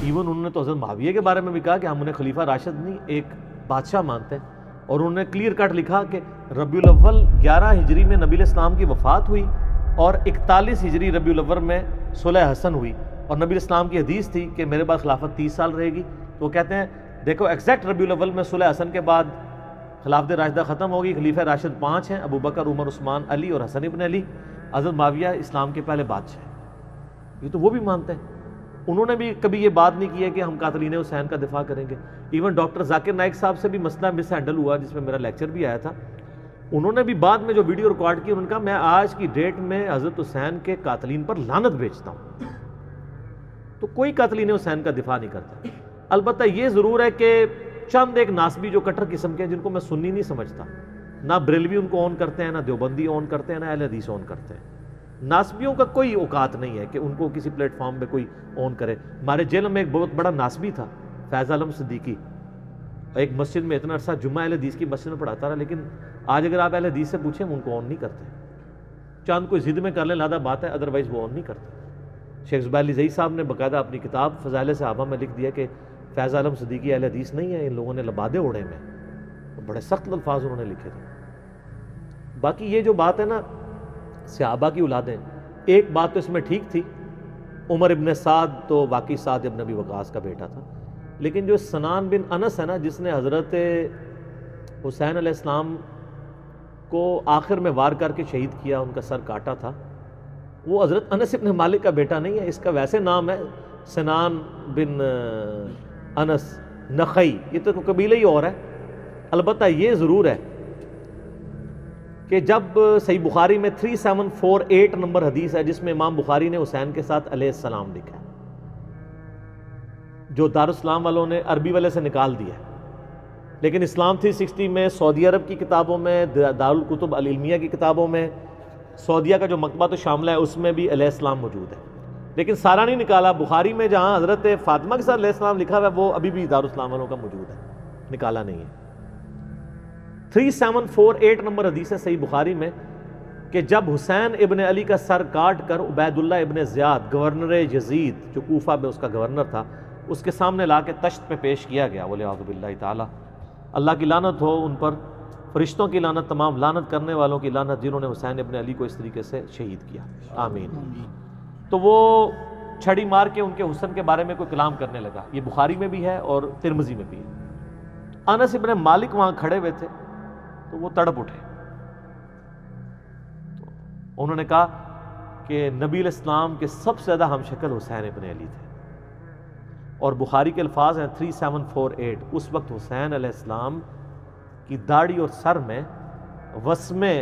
Even انہوں نے تو حضرت معاویہ کے بارے میں بھی کہا کہ ہم انہیں خلیفہ راشد نہیں ایک بادشاہ مانتے ہیں، اور انہوں نے کلیئر کٹ لکھا کہ ربیع الاول 11 ہجری میں نبی علیہ السلام کی وفات ہوئی اور 41 ہجری ربیع الاول میں صلح حسن ہوئی، اور نبی علیہ السلام کی حدیث تھی کہ میرے بعد خلافت 30 سال رہے گی. تو وہ کہتے ہیں دیکھو ایگزیکٹ ربیع الاول میں صلح حسن کے بعد خلافت راشدہ ختم ہوگی. خلیفہ راشد 5 ہیں، ابو بکر، عمر، عثمان، علی اور حسن ابن علی. حضرت معاویہ اسلام کے پہلے بادشاہ ہیں. یہ تو وہ بھی مانتے ہیں. انہوں نے بھی کبھی یہ بات نہیں کی ہے کہ ہم قاتلین حسین کا دفاع کریں گے. ایون ڈاکٹر ذاکر نائک صاحب سے بھی مسئلہ مس ہینڈل ہوا جس میں میرا لیکچر بھی آیا تھا. انہوں نے بھی بعد میں جو ویڈیو ریکارڈ کی، انہوں نے کہا میں آج کی ڈیٹ میں حضرت حسین کے قاتلین پر لعنت بھیجتا ہوں. تو کوئی قاتلین حسین کا دفاع نہیں کرتا. البتہ یہ ضرور ہے کہ چند ایک ناسبی جو کٹر قسم کے ہیں جن کو میں سنی نہیں سمجھتا، نہ بریلوی ان کو اون کرتے ہیں، نہ دیوبندی اون کرتے ہیں، نہ اہل حدیث اون کرتے ہیں. ناسبیوں کا کوئی اوقات نہیں ہے کہ ان کو کسی پلیٹ فارم پہ کوئی اون کرے. ہمارے جیل میں ایک بہت بڑا ناسبی تھا، فیض عالم صدیقی، ایک مسجد میں اتنا عرصہ جمعہ اہل حدیث کی مسجد میں پڑھاتا رہا، لیکن آج اگر آپ اہل حدیث سے پوچھیں ان کو اون نہیں کرتے. چاند کوئی ضد میں کر لیں لادہ بات ہے، ادروائز وہ اون نہیں کرتے. شیخ زبیر علی زئی صاحب نے باقاعدہ اپنی کتاب فضائل صحابہ میں لکھ دیا کہ فیض عالم صدیقی اہل حدیث نہیں ہے، ان لوگوں نے لبادے اڑے میں. بڑے سخت الفاظ انہوں نے لکھے تھے. باقی یہ جو بات ہے نا صحابہ کی اولادیں، ایک بات تو اس میں ٹھیک تھی، عمر ابن سعد تو واقعی سعد ابن ابی وقاص کا بیٹا تھا، لیکن جو سنان بن انس ہے نا جس نے حضرت حسین علیہ السلام کو آخر میں وار کر کے شہید کیا، ان کا سر کاٹا تھا، وہ حضرت انس ابن مالک کا بیٹا نہیں ہے. اس کا ویسے نام ہے سنان بن انس نخعی، یہ تو قبیلہ ہی اور ہے. البتہ یہ ضرور ہے کہ جب صحیح بخاری میں 3748 نمبر حدیث ہے جس میں امام بخاری نے حسین کے ساتھ علیہ السلام لکھا ہے، جو دارالاسلام والوں نے عربی والے سے نکال دیا ہے، لیکن اسلام 360 میں، سعودی عرب کی کتابوں میں، دارالکتب العلمیہ کی کتابوں میں، سعودیہ کا جو مکتبۃ الشاملہ ہے اس میں بھی علیہ السلام موجود ہے. لیکن سارا نہیں نکالا. بخاری میں جہاں حضرت فاطمہ کے ساتھ علیہ السلام لکھا ہوا ہے وہ ابھی بھی دارالاسلام والوں کا موجود ہے، نکالا نہیں ہے. 3748 نمبر حدیث ہے صحیح بخاری میں کہ جب حسین ابن علی کا سر کاٹ کر عبید اللہ ابن زیاد گورنر یزید جو کوفہ میں اس کا گورنر تھا اس کے سامنے لا کے تشت پہ پیش کیا گیا، وَلِعَوْذُ بِاللَّهِ تعالی، اللہ کی لعنت ہو ان پر، فرشتوں کی لعنت، تمام لعنت کرنے والوں کی لعنت جنہوں نے حسین ابن علی کو اس طریقے سے شہید کیا، آمین. تو وہ چھڑی مار کے ان کے حسن کے بارے میں کوئی کلام کرنے لگا. یہ بخاری میں بھی ہے اور ترمذی میں بھی ہے. انس ابن مالک وہاں کھڑے ہوئے تھے تو وہ تڑپ اٹھے. تو انہوں نے کہا کہ نبی علیہ السلام کے سب سے زیادہ ہم شکل حسین ابن علی تھے، اور بخاری کے الفاظ ہیں 3748، اس وقت حسین علیہ السلام کی داڑھی اور سر میں وسمے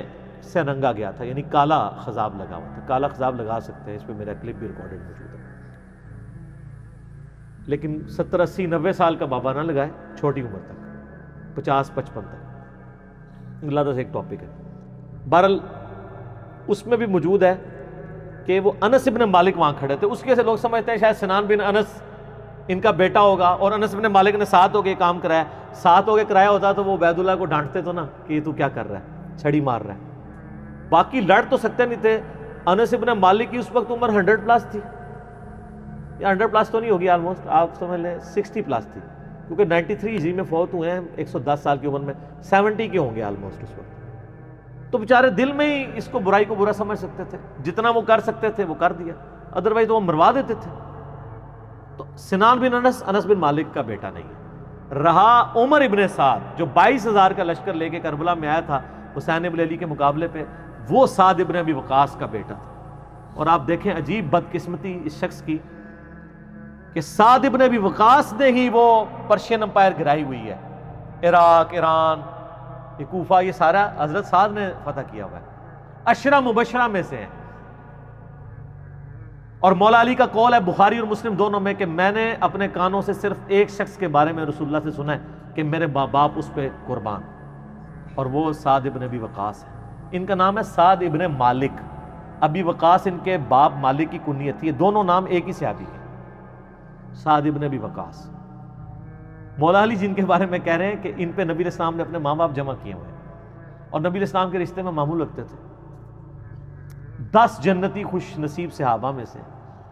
سے رنگا گیا تھا، یعنی کالا خضاب لگا ہوا تھا. کالا خضاب لگا سکتے ہیں، اس پہ میرا کلپ بھی ریکارڈڈ موجود ہے. لیکن 70 80 90 سال کا بابا نہ لگائے، چھوٹی عمر تک، 50 55 تک. اللہ سے ایک ٹاپک ہے. بہرحال اس میں بھی موجود ہے کہ وہ انس ابن مالک وہاں کھڑے تھے. اس کے سے لوگ سمجھتے ہیں شاید سنان بن انس ان کا بیٹا ہوگا، اور انس ابن مالک نے ساتھ ہو کے کام کرایا. ساتھ ہو کے کرایا ہوتا تو وہ عبید اللہ کو ڈانٹتے تو نا کہ تو کیا کر رہا ہے، چھڑی مار رہا ہے. باقی لڑ تو سکتے نہیں تھے. انس ابن مالک کی اس وقت عمر 100+ تھی، یا 100+ تو نہیں ہوگی، آلموسٹ آپ سمجھ لیں 60+ تھی، کیونکہ 93 ہجری میں فوت ہوئے ہیں 110 سال کی عمر میں، 70 کے ہوں گے آلموسٹ اس وقت. تو بیچارے دل میں ہی اس کو برائی کو برا سمجھ سکتے تھے، جتنا وہ کر سکتے تھے وہ کر دیا، ادروائز وہ مروا دیتے تھے. تو سنان بن انس بن مالک کا بیٹا نہیں ہے. رہا عمر ابن سعد جو 22,000 کا لشکر لے کے کربلا میں آیا تھا حسین ابن علی کے مقابلے پہ، وہ سعد ابن ابی وقاص کا بیٹا تھا. اور آپ دیکھیں عجیب بدقسمتی اس شخص کی کہ سعد ابن ابی وقاص نے ہی وہ پرشین امپائر گرائی ہوئی ہے، عراق، ایران، یہ کوفہ، یہ سارا حضرت سعد نے فتح کیا ہوا ہے. 10 مبشرہ میں سے ہیں. اور مولا علی کا قول ہے بخاری اور مسلم دونوں میں کہ میں نے اپنے کانوں سے صرف ایک شخص کے بارے میں رسول اللہ سے سنا ہے کہ میرے باپ اس پہ قربان، اور وہ سعد ابن ابی وقاص ہے. ان کا نام ہے سعد ابن مالک. ابی وقاص ان کے باپ مالک کی کنیت تھی. یہ دونوں نام ایک ہی صحابی ہیں، سعد ابن ابی وقاص. مولا علی جن کے بارے میں کہہ رہے ہیں کہ ان پہ نبی علیہ السلام نے اپنے ماں باپ جمع کیے ہوئے ہیں، اور نبی علیہ السلام کے رشتے میں معمول رکھتے تھے. 10 جنتی خوش نصیب صحابہ میں سے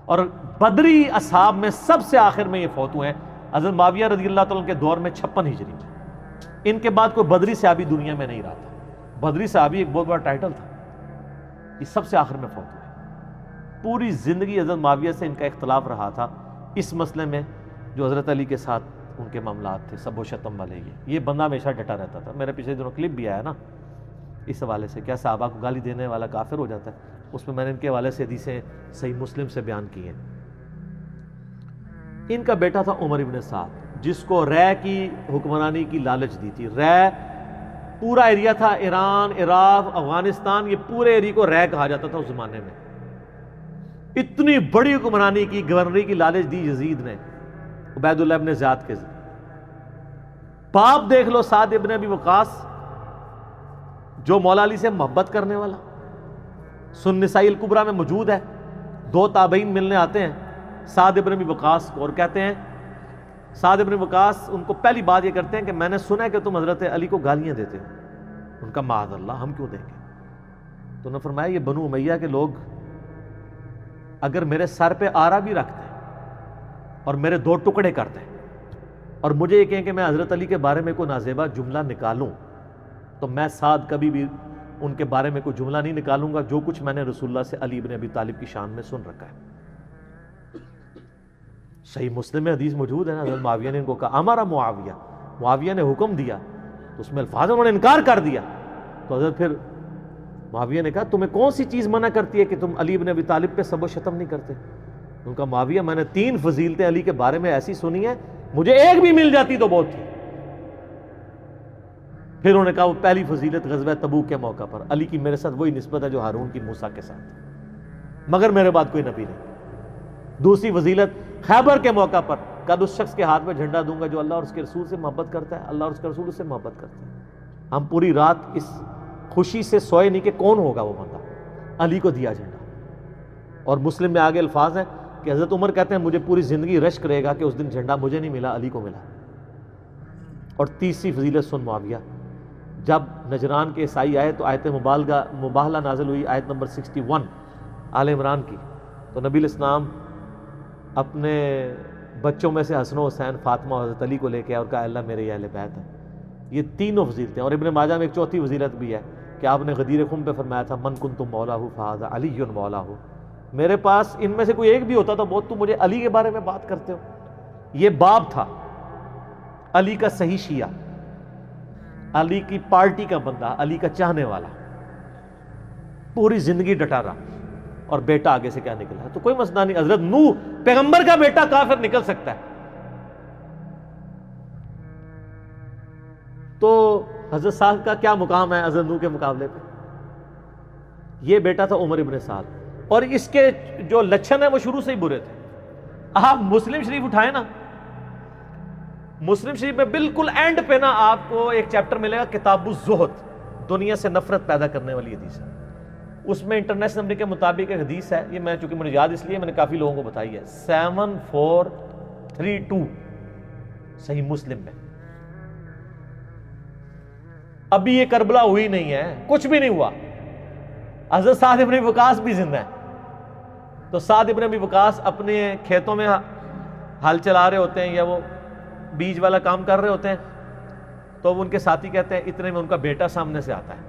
اور بدری اصحاب میں سب سے آخر میں یہ فوت ہوئے ہیں حضرت معاویہ رضی اللہ تعالیٰ کے دور میں 56 ہجری میں. ان کے بعد کوئی بدری صحابی دنیا میں نہیں رہا تھا. بدری صحابی ایک بہت بڑا ٹائٹل تھا. یہ سب سے آخر میں فوت ہوئے. پوری زندگی حضرت معاویہ سے ان کا اختلاف رہا تھا اس مسئلے میں جو حضرت علی کے ساتھ ان کے معاملات تھے سب و شتم والے. یہ بندہ ہمیشہ ڈٹا رہتا تھا. میرے پچھلے دنوں کلپ بھی آیا نا اس حوالے سے, کیا صحابہ کو گالی دینے والا کافر ہو جاتا ہے. اس میں نے ان کے حوالے سے حدیثیں صحیح مسلم سے بیان کی ہیں. ان کا بیٹا تھا عمر ابن سعد جس کو رے کی حکمرانی کی لالچ دی تھی. رے پورا ایریا تھا, ایران, عراق, افغانستان, یہ پورے ایریا کو رے کہا جاتا تھا اس زمانے میں. اتنی بڑی حکمرانی کی, گورنری کی لالچ دی یزید نے عبید اللہ ابن زیاد کے ذریعے. باپ دیکھ لو سعد ابن ابی وقاص جو مولا علی سے محبت کرنے والا, سن نسائی الکبریٰ میں موجود ہے. 2 تابعین ملنے آتے ہیں سعد ابن ابی وقاص کو اور کہتے ہیں, سعد ابن وقاص ان کو پہلی بات یہ کرتے ہیں کہ میں نے سنا ہے کہ تم حضرت علی کو گالیاں دیتے ہو. ان کا معاذ اللہ, ہم کیوں دیں گے؟ تو انہوں نے فرمایا یہ بنو امیہ کے لوگ اگر میرے سر پہ آرا بھی رکھتے ہیں اور میرے 2 ٹکڑے کرتے ہیں اور مجھے یہ کہیں کہ میں حضرت علی کے بارے میں کوئی نازیبا جملہ نکالوں تو میں سعد کبھی بھی ان کے بارے میں کوئی جملہ نہیں نکالوں گا جو کچھ میں نے رسول اللہ سے علی ابن ابی طالب کی شان میں سن رکھا ہے. صحیح مسلم میں حدیث موجود ہے نا, حضرت معاویہ نے ان کو کہا ہمارا معاویہ, معاویہ نے حکم دیا تو اس میں الفاظ انہوں نے انکار کر دیا. تو حضرت پھر معاویہ نے کہا تمہیں کون سی چیز منع کرتی ہے کہ تم علی ابن ابی طالب پہ سب و شتم نہیں کرتے؟ ان کا معاویہ میں نے 3 فضیلتیں علی کے بارے میں ایسی سنی ہیں, مجھے ایک بھی مل جاتی تو بہت تھی. پھر انہوں نے کہا وہ پہلی فضیلت غزوہ تبوک کے موقع پر علی کی میرے ساتھ وہی نسبت ہے جو ہارون کی موسیٰ کے ساتھ, مگر میرے بعد کوئی نبی نہیں. دوسری فضیلت خیبر کے موقع پر کل اس شخص کے ہاتھ میں جھنڈا دوں گا جو اللہ اور اس کے رسول سے محبت کرتا ہے, اللہ اور اس کے رسول سے محبت کرتا ہے. ہم پوری رات اس خوشی سے سوئے نہیں کہ کون ہوگا وہ بندہ, علی کو دیا جھنڈا. اور مسلم میں آگے الفاظ ہیں کہ حضرت عمر کہتے ہیں مجھے پوری زندگی رشک رہے گا کہ اس دن جھنڈا مجھے نہیں ملا, علی کو ملا. اور تیسری فضیلت سن معاویہ, جب نجران کے عیسائی آئے تو آیت مباہلہ نازل ہوئی, آیت نمبر 61 آل عمران کی. تو نبی الاسلام اپنے بچوں میں سے حسن و حسین, فاطمہ اور حضرت علی کو لے کے اور کہا اللہ میرے یہ اہل بیت ہیں. یہ تینوں فضیلتیں. اور ابن ماجہ میں ایک چوتھی فضیلت بھی ہے کہ آپ نے غدیر خم پہ فرمایا تھا من کنتم مولاہ فہذا علی مولاہ, میرے پاس ان میں سے کوئی ایک بھی ہوتا تو بہت تم مجھے علی کے بارے میں بات کرتے ہو. یہ باپ تھا علی کا صحیح شیعہ, علی کی پارٹی کا بندہ, علی کا چاہنے والا, پوری زندگی ڈٹا رہا. اور بیٹا آگے سے کیا نکلا ہے تو کوئی مسئلہ نہیں. حضرت نوح پیغمبر کا بیٹا کافر نکل سکتا ہے. تو حضرت سعد کا کیا مقام ہے حضرت نوح کے مقابلے پہ؟ یہ بیٹا تھا عمر ابن سعد, اور اس کے جو لچھن ہیں وہ شروع سے ہی برے تھے. آپ مسلم شریف اٹھائیں نا, مسلم شریف میں بالکل اینڈ پہ نا آپ کو ایک چیپٹر ملے گا کتاب الزہد, دنیا سے نفرت پیدا کرنے والی حدیث ہے. اس میں انٹرنیشنل نمبر کے مطابق ایک حدیث ہے, یہ میں چونکہ مجھے یاد اس لیے میں نے کافی لوگوں کو بتائی ہے, 7432 صحیح مسلم میں. ابھی یہ کربلا ہوئی نہیں ہے, کچھ بھی نہیں ہوا. حضرت سعد ابن ابی وقاص بھی زندہ ہے. تو سعد ابن ابی وقاص اپنے کھیتوں میں ہل چلا رہے ہوتے ہیں یا وہ بیج والا کام کر رہے ہوتے ہیں, تو ان کے ساتھی کہتے ہیں اتنے میں ان کا بیٹا سامنے سے آتا ہے.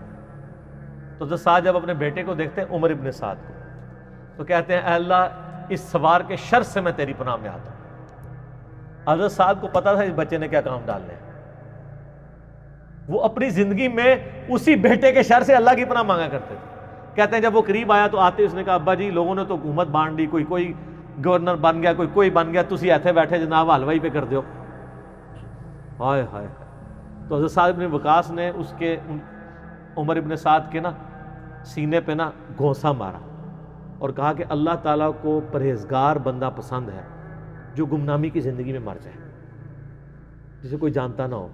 تو حضرت سعد جب اپنے بیٹے کو دیکھتے ہیں عمر ابن سعد کو, تو کہتے ہیں اے اللہ اس سوار کے شر سے میں تیری پناہ میں آتا ہوں. حضرت سعد کو پتا تھا اس بچے نے کیا کام ڈالنے ہیں. وہ اپنی زندگی میں اسی بیٹے کے شر سے اللہ کی پناہ مانگا کرتے تھے. کہتے ہیں جب وہ قریب آیا تو آتے اس نے کہا ابا جی لوگوں نے تو حکومت بانٹ دی, کوئی گورنر بن گیا, کوئی بن گیا, تسی ایتھے بیٹھے جناب حلوائی پہ کر دیو. ہائے ہائے. تو حضرت سعد ابن وقاص نے اس کے عمر ابن سعد کے نا سینے پہ نا گھونسا مارا اور کہا کہ اللہ تعالیٰ کو پرہیزگار بندہ پسند ہے جو گمنامی کی زندگی میں مر جائے, جسے کوئی جانتا نہ ہو.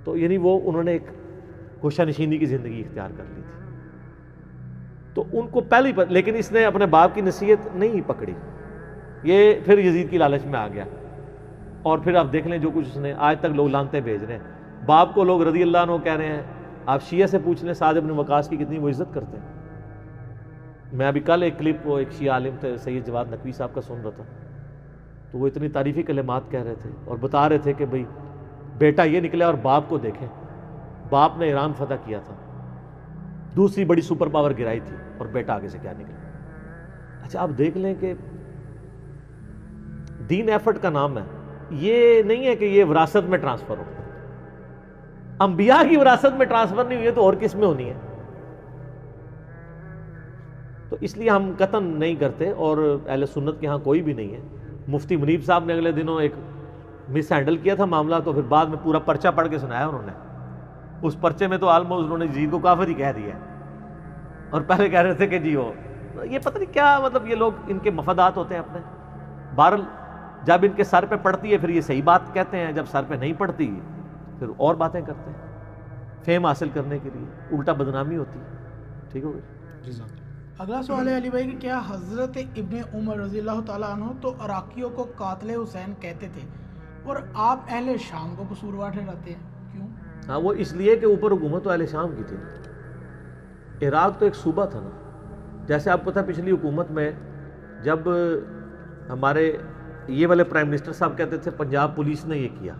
تو یعنی وہ انہوں نے ایک گوشہ نشینی کی زندگی اختیار کر لی تھی. تو ان کو پہلے ہی لیکن اس نے اپنے باپ کی نصیحت نہیں پکڑی, یہ پھر یزید کی لالچ میں آ گیا. اور پھر آپ دیکھ لیں جو کچھ اس نے, آج تک لوگ لانتے بھیج رہے ہیں. باپ کو لوگ رضی اللہ عنہ کہہ رہے ہیں, آپ شیعہ سے پوچھ لیں سعد ابن وقاص کی کتنی وہ عزت کرتے ہیں. میں ابھی کل ایک کلپ وہ ایک شیعہ عالم تھے سید جواد نقوی صاحب کا سن رہا تھا، تو وہ اتنی تعریفی کلمات کہہ رہے تھے اور بتا رہے تھے کہ بھئی بیٹا یہ نکلا اور باپ کو دیکھیں، باپ نے ایران فتح کیا تھا، دوسری بڑی سپر پاور گرائی تھی، اور بیٹا آگے سے کیا نکلا۔ اچھا آپ دیکھ لیں کہ دین ایفرٹ کا نام ہے، یہ نہیں ہے کہ یہ وراثت میں ٹرانسفر ہو، انبیاء کی وراثت میں ٹرانسفر نہیں ہوئی ہے تو اور کس میں ہونی ہے؟ تو اس لیے ہم قطعاً نہیں کرتے، اور اہل سنت کے ہاں کوئی بھی نہیں ہے۔ مفتی منیب صاحب نے اگلے دنوں ایک مس ہینڈل کیا تھا معاملہ، تو پھر بعد میں پورا پرچہ پڑھ کے سنایا انہوں نے، اس پرچے میں تو آلموسٹ انہوں نے یزید کو کافر ہی کہہ دیا ہے، اور پہلے کہہ رہے تھے کہ جی وہ یہ پتہ نہیں کیا، مطلب یہ لوگ ان کے مفادات ہوتے ہیں اپنے، بہرحال جب ان کے سر پہ پڑتی ہے پھر یہ صحیح بات کہتے ہیں، جب سر پہ نہیں پڑتی پھر اور باتیں کرتے ہیں فیم حاصل کرنے کے لیے، الٹا بدنامی ہوتی ہے۔ ٹھیک ہو گئی؟ اگلا سوال ہے علی بھائی کہ کیا حضرت ابن عمر رضی اللہ تعالیٰ عنہ تو عراقیوں کو قاتل حسین کہتے تھے، اور آپ اہل شام کو قصوروار ٹھہراتے ہیں، کیوں؟ ہاں وہ اس لیے کہ اوپر حکومت تو اہل شام کی تھی، عراق تو ایک صوبہ تھا نا، جیسے آپ کو پتہ پچھلی حکومت میں جب ہمارے یہ والے پرائم منسٹر صاحب کہتے تھے پنجاب پولیس نے یہ کیا،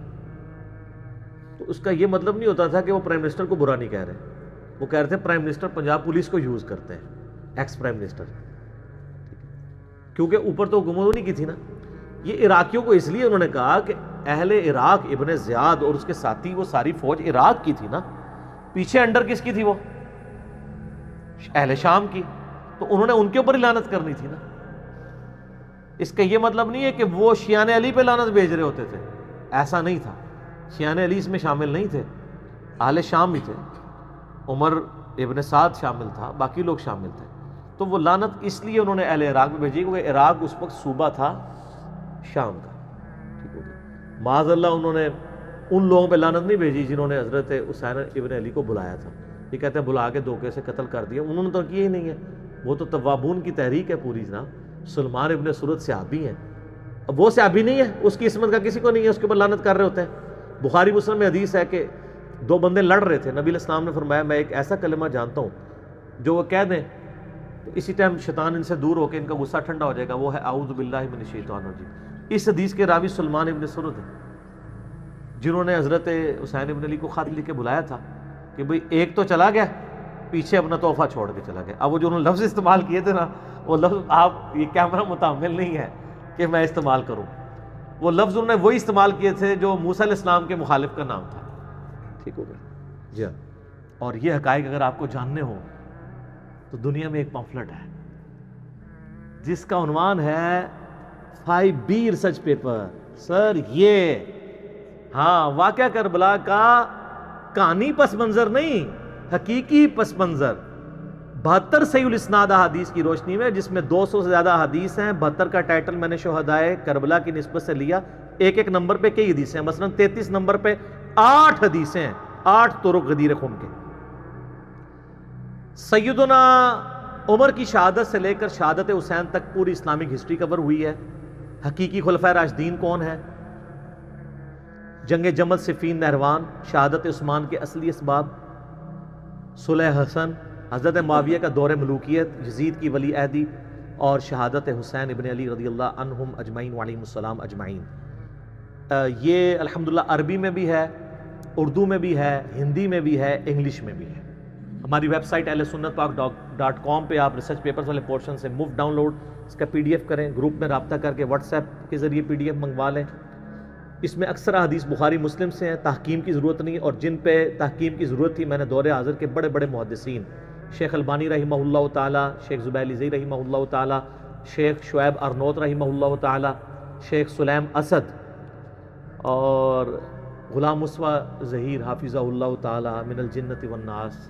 تو اس کا یہ مطلب نہیں ہوتا تھا کہ وہ پرائم منسٹر کو برا نہیں کہہ رہے، وہ کہہ رہے تھے پرائم منسٹر پنجاب پولیس کو یوز کرتے ہیں، ایکس پرائم منسٹر، کیونکہ اوپر تو حکومت نہیں کی تھی نا۔ یہ عراقیوں کو اس لیے انہوں نے کہا کہ اہل عراق ابن زیاد اور اس کے ساتھی وہ ساری فوج عراق کی تھی نا، پیچھے انڈر کس کی تھی؟ وہ اہل شام کی، تو انہوں نے ان کے اوپر ہی لعنت کرنی تھی نا۔ اس کا یہ مطلب نہیں ہے کہ وہ شیعان علی پہ لعنت بھیج رہے ہوتے تھے، ایسا نہیں تھا، شیعان علی اس میں شامل نہیں تھے، اہل شام ہی تھے، عمر ابن سعد شامل تھا، باقی لوگ شامل تھے، تو وہ لعنت اس لیے انہوں نے اہل عراق میں بھیجی کیونکہ عراق اس وقت صوبہ تھا شام کا۔ ٹھیک ہو گیا؟ معاذ اللہ انہوں نے ان لوگوں پہ لعنت نہیں بھیجی جنہوں نے حضرت حسین ابن علی کو بلایا تھا، یہ کہتے ہیں بلا کے دھوکے سے قتل کر دیا، انہوں نے تو کیا ہی نہیں ہے، وہ تو توابون کی تحریک ہے پوری جناب، سلمان ابن سرد صحابی ہیں، اب وہ صحابی نہیں ہے، اس کی عصمت کا کسی کو نہیں ہے، اس کے اوپر لعنت کر رہے ہوتے ہیں۔ بخاری مسلم میں حدیث ہے کہ دو بندے لڑ رہے تھے، نبی علیہ السلام نے فرمایا میں ایک ایسا کلمہ جانتا ہوں جو وہ کہہ دیں تو اسی ٹائم شیطان ان سے دور ہو کے ان کا غصہ ٹھنڈا ہو جائے گا، وہ ہے اعوذ باللہ من الشیطان الرجیم۔ اس حدیث کے راوی سلمان ابن سرد ہیں، جنہوں نے حضرت حسین ابن علی کو خط لکھ کے بلایا تھا کہ بھئی ایک تو چلا گیا، پیچھے اپنا تحفہ چھوڑ کے چلا گیا۔ اب وہ جو انہوں نے لفظ استعمال کیے تھے نا، وہ لفظ آپ یہ کیمرہ متحمل نہیں ہے کہ میں استعمال کروں، وہ لفظ انہوں نے وہی استعمال کیے تھے جو موسیٰ علیہ السلام کے مخالف کا نام تھا۔ ٹھیک ہو گیا جی ہاں۔ اور یہ حقائق اگر آپ کو جاننے ہوں تو دنیا میں ایک پمفلٹ ہے جس کا عنوان ہے 5B ریسرچ پیپر۔ سر یہ ہاں واقعہ کربلا کا کہانی پس منظر نہیں، حقیقی پس منظر 72 صحیح الاسناد احادیث کی روشنی میں، جس میں 200 سے زیادہ حدیث ہیں۔ 72 کا ٹائٹل میں نے شہدائے کربلا کی نسبت سے لیا، ایک ایک نمبر پہ کئی حدیثیں ہیں، مثلا 33 نمبر پہ 8 حدیثیں ہیں، 8 طرق غدیر خون کے۔ سیدنا عمر کی شہادت سے لے کر شہادت حسین تک پوری اسلامک ہسٹری کور ہوئی ہے۔ حقیقی خلفائے راشدین کون ہیں، جنگ جمل، صفین، نہروان، شہادت عثمان کے اصلی اسباب، صلح حسن، حضرت معاویہ کا دور ملوکیت، یزید کی ولی عہدی، اور شہادت حسین ابن علی رضی اللہ عنہم اجمعین وعلیہم السلام اجمعین۔ یہ الحمدللہ عربی میں بھی ہے، اردو میں بھی ہے، ہندی میں بھی ہے، انگلش میں بھی ہے۔ ہماری ویب سائٹ ahlsunnatpak.com پہ آپ ریسرچ پیپرز والے پورشن سے مفت ڈاؤن لوڈ اس کا PDF کریں، گروپ میں رابطہ کر کے واٹس ایپ کے ذریعے PDF منگوا لیں۔ اس میں اکثر حدیث بخاری مسلم سے ہیں، تحکیم کی ضرورت نہیں، اور جن پہ تحکیم کی ضرورت تھی میں نے دور حاضر کے بڑے بڑے محدثین، شیخ البانی رحمہ اللہ تعالی، شیخ زبیر علیزئی رحمہ اللہ تعالی، شیخ شعیب ارنوت رحمہ اللہ تعالی، شیخ سلیم اسد، اور غلام مصطفیٰ ظہیر حافظہ اللہ تعالی من الجنت والناس،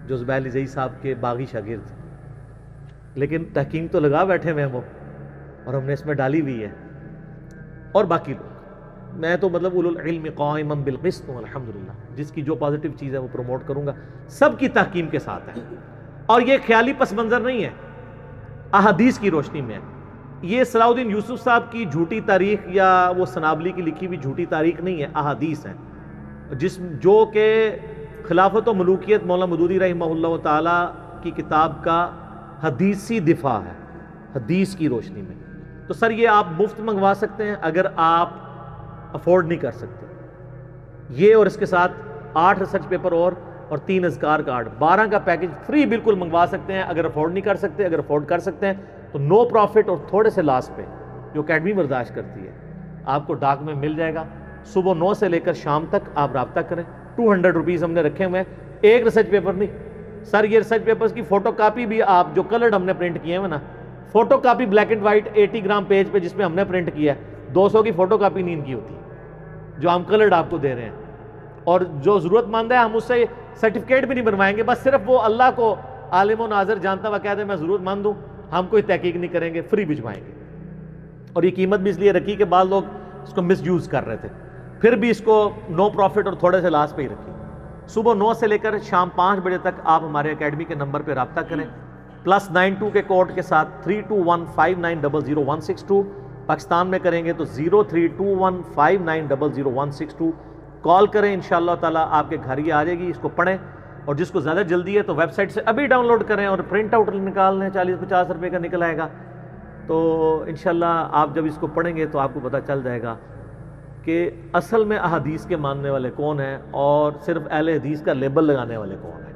جو زبیر علیزئی صاحب کے باغی شاگرد، لیکن تحکیم تو لگا بیٹھے ہوئے ہیں وہ، اور ہم نے اس میں ڈالی ہوئی ہے، اور باقی لوگ۔ میں تو مطلب اولو العلم قائما بالقسط ہوں الحمدللہ، جس کی جو پازیٹیو چیز ہے وہ پروموٹ کروں گا، سب کی تحکیم کے ساتھ ہے، اور یہ خیالی پس منظر نہیں ہے، احادیث کی روشنی میں ہے۔ یہ صلاح الدین یوسف صاحب کی جھوٹی تاریخ یا وہ سنابلی کی لکھی ہوئی جھوٹی تاریخ نہیں ہے، احادیث ہیں، جو کہ خلافت و ملوکیت مولانا مودودی رحمہ اللہ تعالی کی کتاب کا حدیثی دفاع ہے حدیث کی روشنی میں. تو سر یہ آپ مفت منگوا سکتے ہیں اگر آپ افورڈ نہیں کر سکتے. یہ اور اس کے ساتھ 8 ریسرچ پیپر اور 3 اذکار کارڈ 12 کا پیکج فری بالکل منگوا سکتے ہیں اگر افورڈ نہیں کر سکتے. اگر افورڈ کر سکتے ہیں تو نو پروفٹ اور تھوڑے سے لاس پہ جو اکیڈمی برداشت کرتی ہے آپ کو ڈاک میں مل جائے گا. صبح 9 سے لے کر شام تک آپ رابطہ کریں. 200 روپیز ہم نے رکھے ہوئے ہیں, ایک ریسرچ پیپر نہیں سر. یہ ریسرچ پیپرز کی فوٹو کاپی بھی آپ جو کلرڈ ہم نے پرنٹ کیے ہیں نا, photo copy black and white 80 gram page پہ جس پہ ہم نے پرنٹ کیا ہے, 200 کی فوٹو کاپی نہیں ان کی ہوتی جو ہم کلرڈ آپ کو دے رہے ہیں. اور جو ضرورت مند ہے ہم اس سے سرٹیفکیٹ بھی نہیں بنوائیں گے, بس صرف وہ اللہ کو عالم و ناظر جانتا ہوا کہہ دے میں ضرورت مند ہوں, ہم کوئی تحقیق نہیں کریں گے, فری بھجوائیں گے. اور یہ قیمت بھی اس لیے رکھی کہ بعض لوگ اس کو مس یوز کر رہے تھے, پھر بھی اس کو نو پروفٹ اور تھوڑے سے لاس پہ ہی رکھی. صبح 9 سے لے کر شام 5 بجے تک آپ ہمارے اکیڈمی کے نمبر پہ رابطہ کریں +92 کے کوڈ کے ساتھ 3215900162. پاکستان میں کریں گے تو 032159000162 کال کریں. انشاءاللہ تعالیٰ آپ کے گھر ہی آ جائے گی. اس کو پڑھیں اور جس کو زیادہ جلدی ہے تو ویب سائٹ سے ابھی ڈاؤن لوڈ کریں اور پرنٹ آؤٹ نکال لیں, 40-50 روپے کا نکل آئے گا. تو انشاءاللہ آپ جب اس کو پڑھیں گے تو آپ کو پتہ چل جائے گا کہ اصل میں احادیث کے ماننے والے کون ہیں اور صرف اہل حدیث کا لیبل لگانے والے کون ہیں.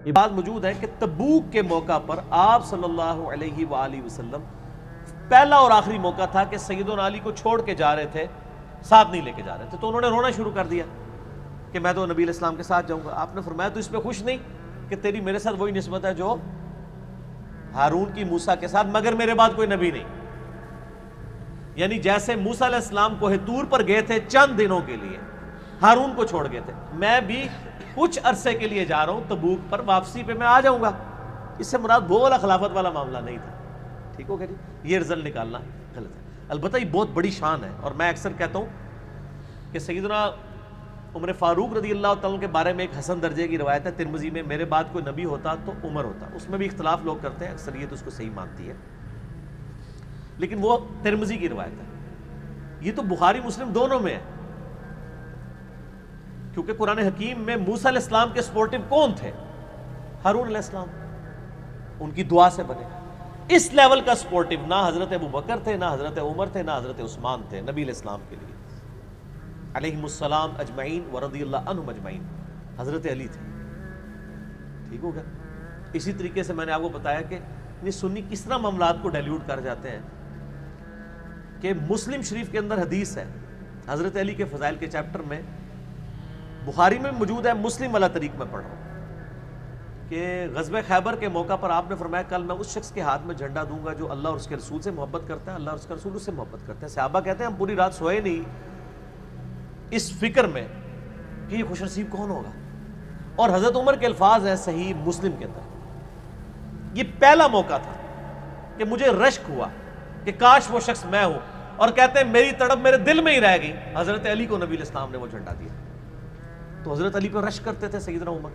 یہ بات موجود ہے کہ تبوک کے موقع پر آپ صلی اللہ علیہ وآلہ وسلم پہلا اور آخری موقع تھا کہ سیدنا علی کو چھوڑ کے جا رہے تھے, ساتھ نہیں لے کے جا رہے تھے, تو انہوں نے رونا شروع کر دیا کہ میں تو نبی علیہ السلام کے ساتھ جاؤں گا. آپ نے فرمایا تو اس پہ خوش نہیں کہ تیری میرے ساتھ وہی نسبت ہے جو ہارون کی موسیٰ کے ساتھ, مگر میرے بعد کوئی نبی نہیں. یعنی جیسے موسیٰ علیہ السلام کوہ طور پر گئے تھے چند دنوں کے لیے, ہارون کو چھوڑ گئے تھے, میں بھی کچھ عرصے کے لیے جا رہا ہوں تبوک پر, واپسی پہ میں آ جاؤں گا. اس سے مراد وہ والا خلافت والا معاملہ نہیں تھا. ٹھیک ہو گیا جی, یہ رزلٹ نکالنا غلط ہے. البتہ یہ بہت بڑی شان ہے اور میں اکثر کہتا ہوں کہ سیدنا عمر فاروق رضی اللہ تعالیٰ کے بارے میں ایک حسن درجے کی روایت ہے ترمذی میں, میرے بعد کوئی نبی ہوتا تو عمر ہوتا. اس میں بھی اختلاف لوگ کرتے ہیں, اکثریت اس کو صحیح مانتی ہے, لیکن وہ ترمذی کی روایت ہے. یہ تو بخاری مسلم دونوں میں ہے, کیونکہ قرآن حکیم میں موسیٰ علیہ السلام کے سپورٹیو کون تھے؟ ہارون علیہ السلام. ان کی دعا سے بنے. اس لیول کا سپورٹیو نہ حضرت ابو بکر تھے, نہ حضرت عمر تھے, نہ حضرت عثمان تھے نبی علیہ السلام کے لیے علیہم السلام اجمعین ورضی اللہ عنہم اجمعین. حضرت علی تھے. ٹھیک ہو گیا. اسی طریقے سے میں نے آپ کو بتایا کہ سنی کس طرح معاملات کو ڈیلیوٹ کر جاتے ہیں کہ مسلم شریف کے اندر حدیث ہے حضرت علی کے فضائل کے چیپٹر میں, بخاری میں موجود ہے, مسلم والا طریق میں پڑھ رہا ہوں کہ غزوہ خیبر کے موقع پر آپ نے فرمایا کل میں اس شخص کے ہاتھ میں جھنڈا دوں گا جو اللہ اور اس کے رسول سے محبت کرتا ہے, اللہ اور اس کا رسول اس سے محبت کرتے ہیں. صحابہ کہتے ہیں ہم پوری رات سوئے نہیں اس فکر میں کہ یہ خوش نصیب کون ہوگا. اور حضرت عمر کے الفاظ ہیں صحیح مسلم کے اندر, یہ پہلا موقع تھا کہ مجھے رشک ہوا کہ کاش وہ شخص میں ہوں, اور کہتے ہیں میری تڑپ میرے دل میں ہی رہ گئی. حضرت علی کو نبی علیہ السلام نے وہ جھنڈا دیا, تو حضرت علی پر رشک کرتے تھے سیدنا عمر.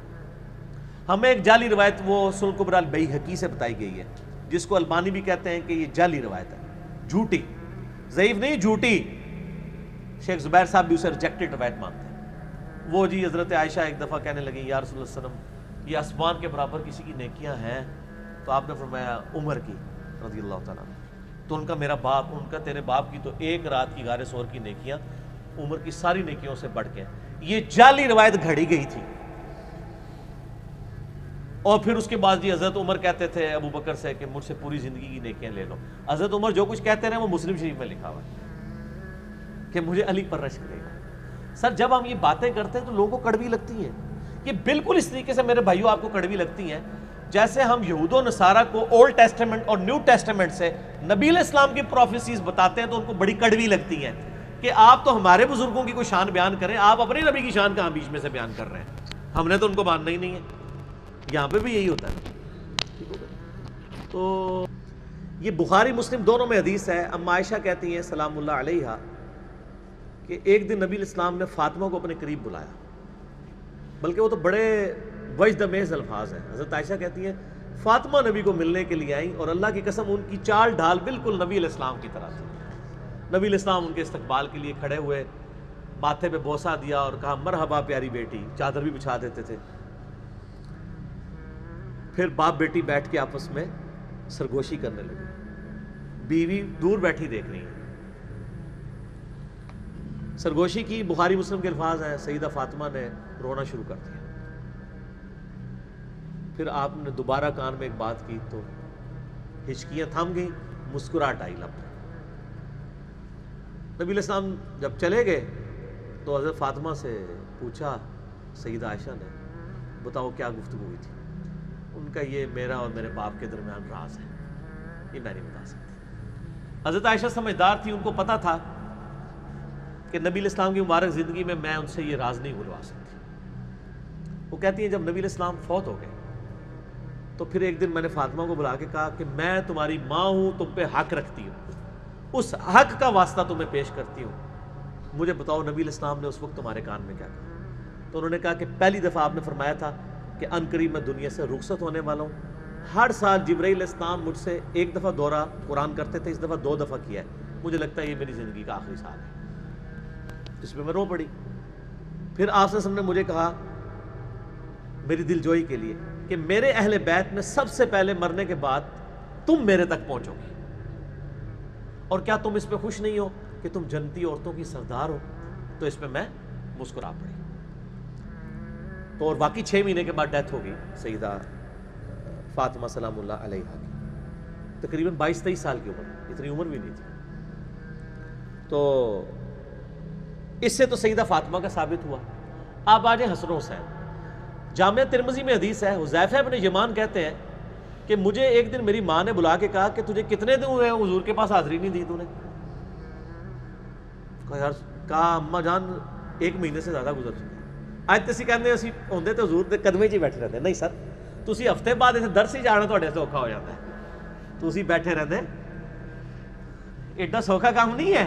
ہمیں ایک جعلی روایت وہ سنن کبری البیہقی سے بتائی گئی ہے, جس کو البانی بھی کہتے ہیں کہ یہ جعلی روایت ہے, جھوٹی, ضعیف نہیں جھوٹی. شیخ زبیر صاحب بھی اسے ریجیکٹڈ روایت مانتے ہیں. وہ جی حضرت عائشہ ایک دفعہ کہنے لگیں یا رسول اللہ صلی اللہ علیہ وسلم یہ آسمان کے برابر کسی کی نیکیاں ہیں, تو آپ نے فرمایا عمر کی رضی اللہ تعالیٰ. تو ان کا میرا باپ, ان کا تیرے باپ کی تو ایک رات کی غار ثور کی نیکیاں عمر کی ساری نیکیوں سے بڑھ کے. یہ جعلی روایت گھڑی گئی تھی. اور پھر اس کے بعد جی حضرت عمر کہتے تھے ابو بکر سے کہ مجھ سے پوری زندگی کی نیکیاں لے لو. حضرت عمر جو کچھ کہتے ہیں وہ مسلم شریف میں لکھا ہوا ہے کہ مجھے علی پر رشک رہے گا. سر جب ہم یہ باتیں کرتے ہیں تو لوگوں کو کڑوی لگتی ہیں. یہ بالکل اس طریقے سے میرے بھائیوں آپ کو کڑوی لگتی ہیں جیسے ہم یہود و نصارہ کو اولڈ ٹیسٹمنٹ اور نیو ٹیسٹمنٹ سے نبی علیہ السلام کی پروفیسیز بتاتے ہیں تو ان کو بڑی کڑوی لگتی ہیں کہ آپ تو ہمارے بزرگوں کی کوئی شان بیان کریں, آپ اپنے نبی کی شان کہاں بیچ میں سے بیان کر رہے ہیں, ہم نے تو ان کو ماننا ہی نہیں ہے. یہاں پہ بھی یہی ہوتا ہے. تو یہ بخاری مسلم دونوں میں حدیث ہے. اما عائشہ کہتی ہیں سلام اللہ علیہا کہ ایک دن نبی علیہ السلام نے فاطمہ کو اپنے قریب بلایا, بلکہ وہ تو بڑے وجد میز الفاظ ہیں. حضرت عائشہ کہتی ہیں فاطمہ نبی کو ملنے کے لیے آئیں اور اللہ کی قسم ان کی چال ڈھال بالکل نبی علیہ السلام کی طرح تھی. نبی علیہ السلام ان کے استقبال کے لیے کھڑے ہوئے, ماتھے پہ بوسہ دیا اور کہا مرحبا پیاری بیٹی, چادر بھی بچھا دیتے تھے. پھر باپ بیٹی بیٹھ کے آپس میں سرگوشی کرنے لگے. بیوی دور بیٹھی دیکھ رہی ہے. سرگوشی کی. بخاری مسلم کے الفاظ ہیں, سیدہ فاطمہ نے رونا شروع کر دیا. پھر آپ نے دوبارہ کان میں ایک بات کی تو ہچکیاں تھم گئیں, مسکراہٹ آئی لب. نبی علیہ السلام جب چلے گئے تو حضرت فاطمہ سے پوچھا سیدہ عائشہ نے, بتاؤ کیا گفتگو ہوئی تھی؟ ان کا یہ میرا اور میرے باپ کے درمیان راز ہے, یہ میں نہیں بتا سکتی. حضرت عائشہ سمجھدار تھی, ان کو پتا تھا کہ نبی علیہ السلام کی مبارک زندگی میں ان سے یہ راز نہیں بلوا سکتی. وہ کہتی ہیں جب نبی علیہ السلام فوت ہو گئے تو پھر ایک دن میں نے فاطمہ کو بلا کے کہا کہ میں تمہاری ماں ہوں, تم پہ حق رکھتی ہوں, اس حق کا واسطہ تمہیں پیش کرتی ہوں, مجھے بتاؤ نبی علیہ السلام نے اس وقت تمہارے کان میں کیا کہا؟ تو انہوں نے کہا کہ پہلی دفعہ آپ نے فرمایا تھا کہ ان قریب میں دنیا سے رخصت ہونے والا ہوں. ہر سال جبرائیل علیہ السلام مجھ سے ایک دفعہ دورہ قرآن کرتے تھے, اس دفعہ 2 دفعہ کیا ہے, مجھے لگتا ہے یہ میری زندگی کا آخری سال ہے. جس پہ میں رو پڑی. پھر آپ نے مجھے کہا میری دل جوئی کے لیے کہ میرے اہل بیت میں سب سے پہلے مرنے کے بعد تم میرے تک پہنچو گی, اور کیا تم اس پہ خوش نہیں ہو کہ تم جنتی عورتوں کی سردار ہو؟ تو اس پہ میں مسکرا پڑی. تو اور باقی 6 مہینے کے بعد ڈیتھ ہوگی سیدہ فاطمہ سلام اللہ علیہا کی, تقریباً 22-23 سال کی عمر, اتنی عمر بھی نہیں تھی. تو اس سے تو سیدہ فاطمہ کا ثابت ہوا. آپ آ جائیں حسن و حسین. جامعہ ترمذی میں حدیث ہے, حذیفہ بن یمان کہتے ہیں کہ مجھے ایک دن میری ماں نے بلا کے کہا کہ تجھے کتنے دن ہوئے ہیں حضور کے پاس حاضری نہیں دی تو نے؟ کہا اماں جان 1 مہینے سے زیادہ گزر چکے. ਅੱਜ ਤੁਸੀਂ ਕਹਿੰਦੇ ਅਸੀਂ ਹੁੰਦੇ ਤੇ ਹਜ਼ੂਰ ਦੇ ਕਦਮੇ 'ਚ ਹੀ ਬੈਠੇ ਰਹਿੰਦੇ. ਨਹੀਂ ਸਰ, ਤੁਸੀਂ ਹਫਤੇ ਬਾਅਦ ਇੱਥੇ ਦਰਸ ਹੀ ਜਾਣਾ ਤੁਹਾਡੇ ਵਾਸਤੇ ਔਖਾ ਹੋ ਜਾਂਦਾ ਹੈ. ਤੁਸੀਂ ਬੈਠੇ ਰਹਿੰਦੇ, ਐਡਾ ਸੌਖਾ ਕੰਮ ਨਹੀਂ ਹੈ.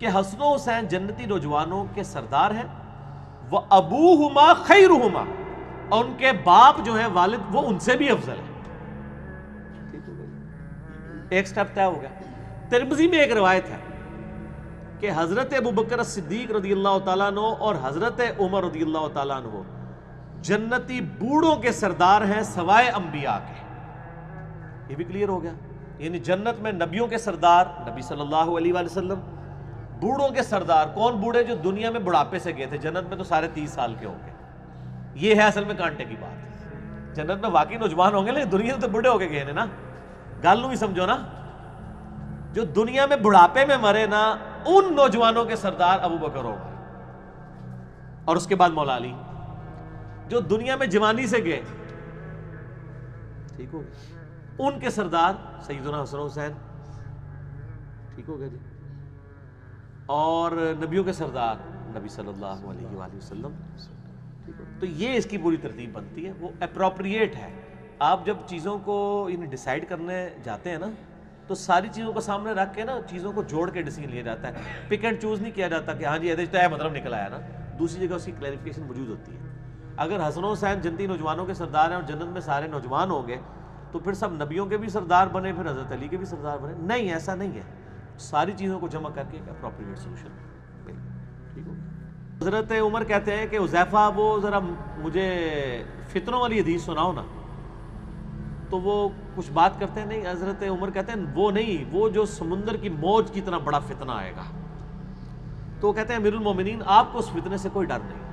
کہ حسن و حسین جنتی نوجوانوں کے سردار ہیں، وہ ابوہما خیرہما، اور ان کے باپ جو ہیں والد وہ ان سے بھی افضل ہے. ایک سٹیپ طے ہو گیا. ترمذی میں ایک روایت ہے کہ حضرت ابوبکر صدیق رضی اللہ تعالیٰ عنہ اور حضرت عمر رضی اللہ تعالیٰ عنہ جنتی بوڑھوں کے سردار ہیں سوائے انبیاء کے. یہ بھی کلیئر ہو گیا. یعنی جنت میں نبیوں کے سردار نبی صلی اللہ علیہ وآلہ وسلم، بوڑھوں کے سردار کون بوڑھے؟ جو دنیا میں بڑھاپے سے گئے تھے. جنت میں تو سارے 30 سال کے ہوں گے. یہ ہے اصل میں کانٹے کی بات. جنت میں واقعی نوجوان ہوں گے لیکن دنیا میں تو بوڑھے ہو کے گئے نا. گل بھی سمجھو نا، جو دنیا میں بڑھاپے میں مرے نا ان نوجوانوں کے سردار ابو بکر ہو گئے. اور اس کے بعد مولا علی. جو دنیا میں جوانی سے گئے، ٹھیک ہو گیا، ان کے سردار سیدنا حسن حسین. ٹھیک ہو گیا جی. اور نبیوں کے سردار نبی صلی اللہ علیہ وآلہ وسلم. تو یہ اس کی پوری ترتیب بنتی ہے. وہ اپروپریٹ ہے. آپ جب چیزوں کو ڈیسائیڈ کرنے جاتے ہیں نا تو ساری چیزوں کو سامنے رکھ کے نا چیزوں کو جوڑ کے ڈیسیجن لیا جاتا ہے. پک اینڈ چوز نہیں کیا جاتا کہ ہاں جی ایسے تو ہے مطلب نکل آیا نا. دوسری جگہ اس کی کلیریفیکیشن موجود ہوتی ہے. اگر حسن و حسین جنتی نوجوانوں کے سردار ہیں اور جنت میں سارے نوجوان ہوں گے تو پھر سب نبیوں کے بھی سردار بنے، پھر حضرت علی کے بھی سردار بنے؟ نہیں، ایسا نہیں ہے. ساری چیزوں کو جمع کر کے ایک اپروپریٹ سولوشن. ٹھیک ہو. حضرت عمر کہتے ہیں کہ حذیفہ وہ ذرا مجھے فتنوں والی حدیث سناؤ نا. تو وہ کچھ بات کرتے ہیں. نہیں، حضرت عمر کہتے ہیں وہ نہیں، وہ جو سمندر کی موج کی طرح بڑا فتنہ آئے گا. تو وہ کہتے ہیں امیر المومنین آپ کو اس فتنے سے کوئی ڈر نہیں.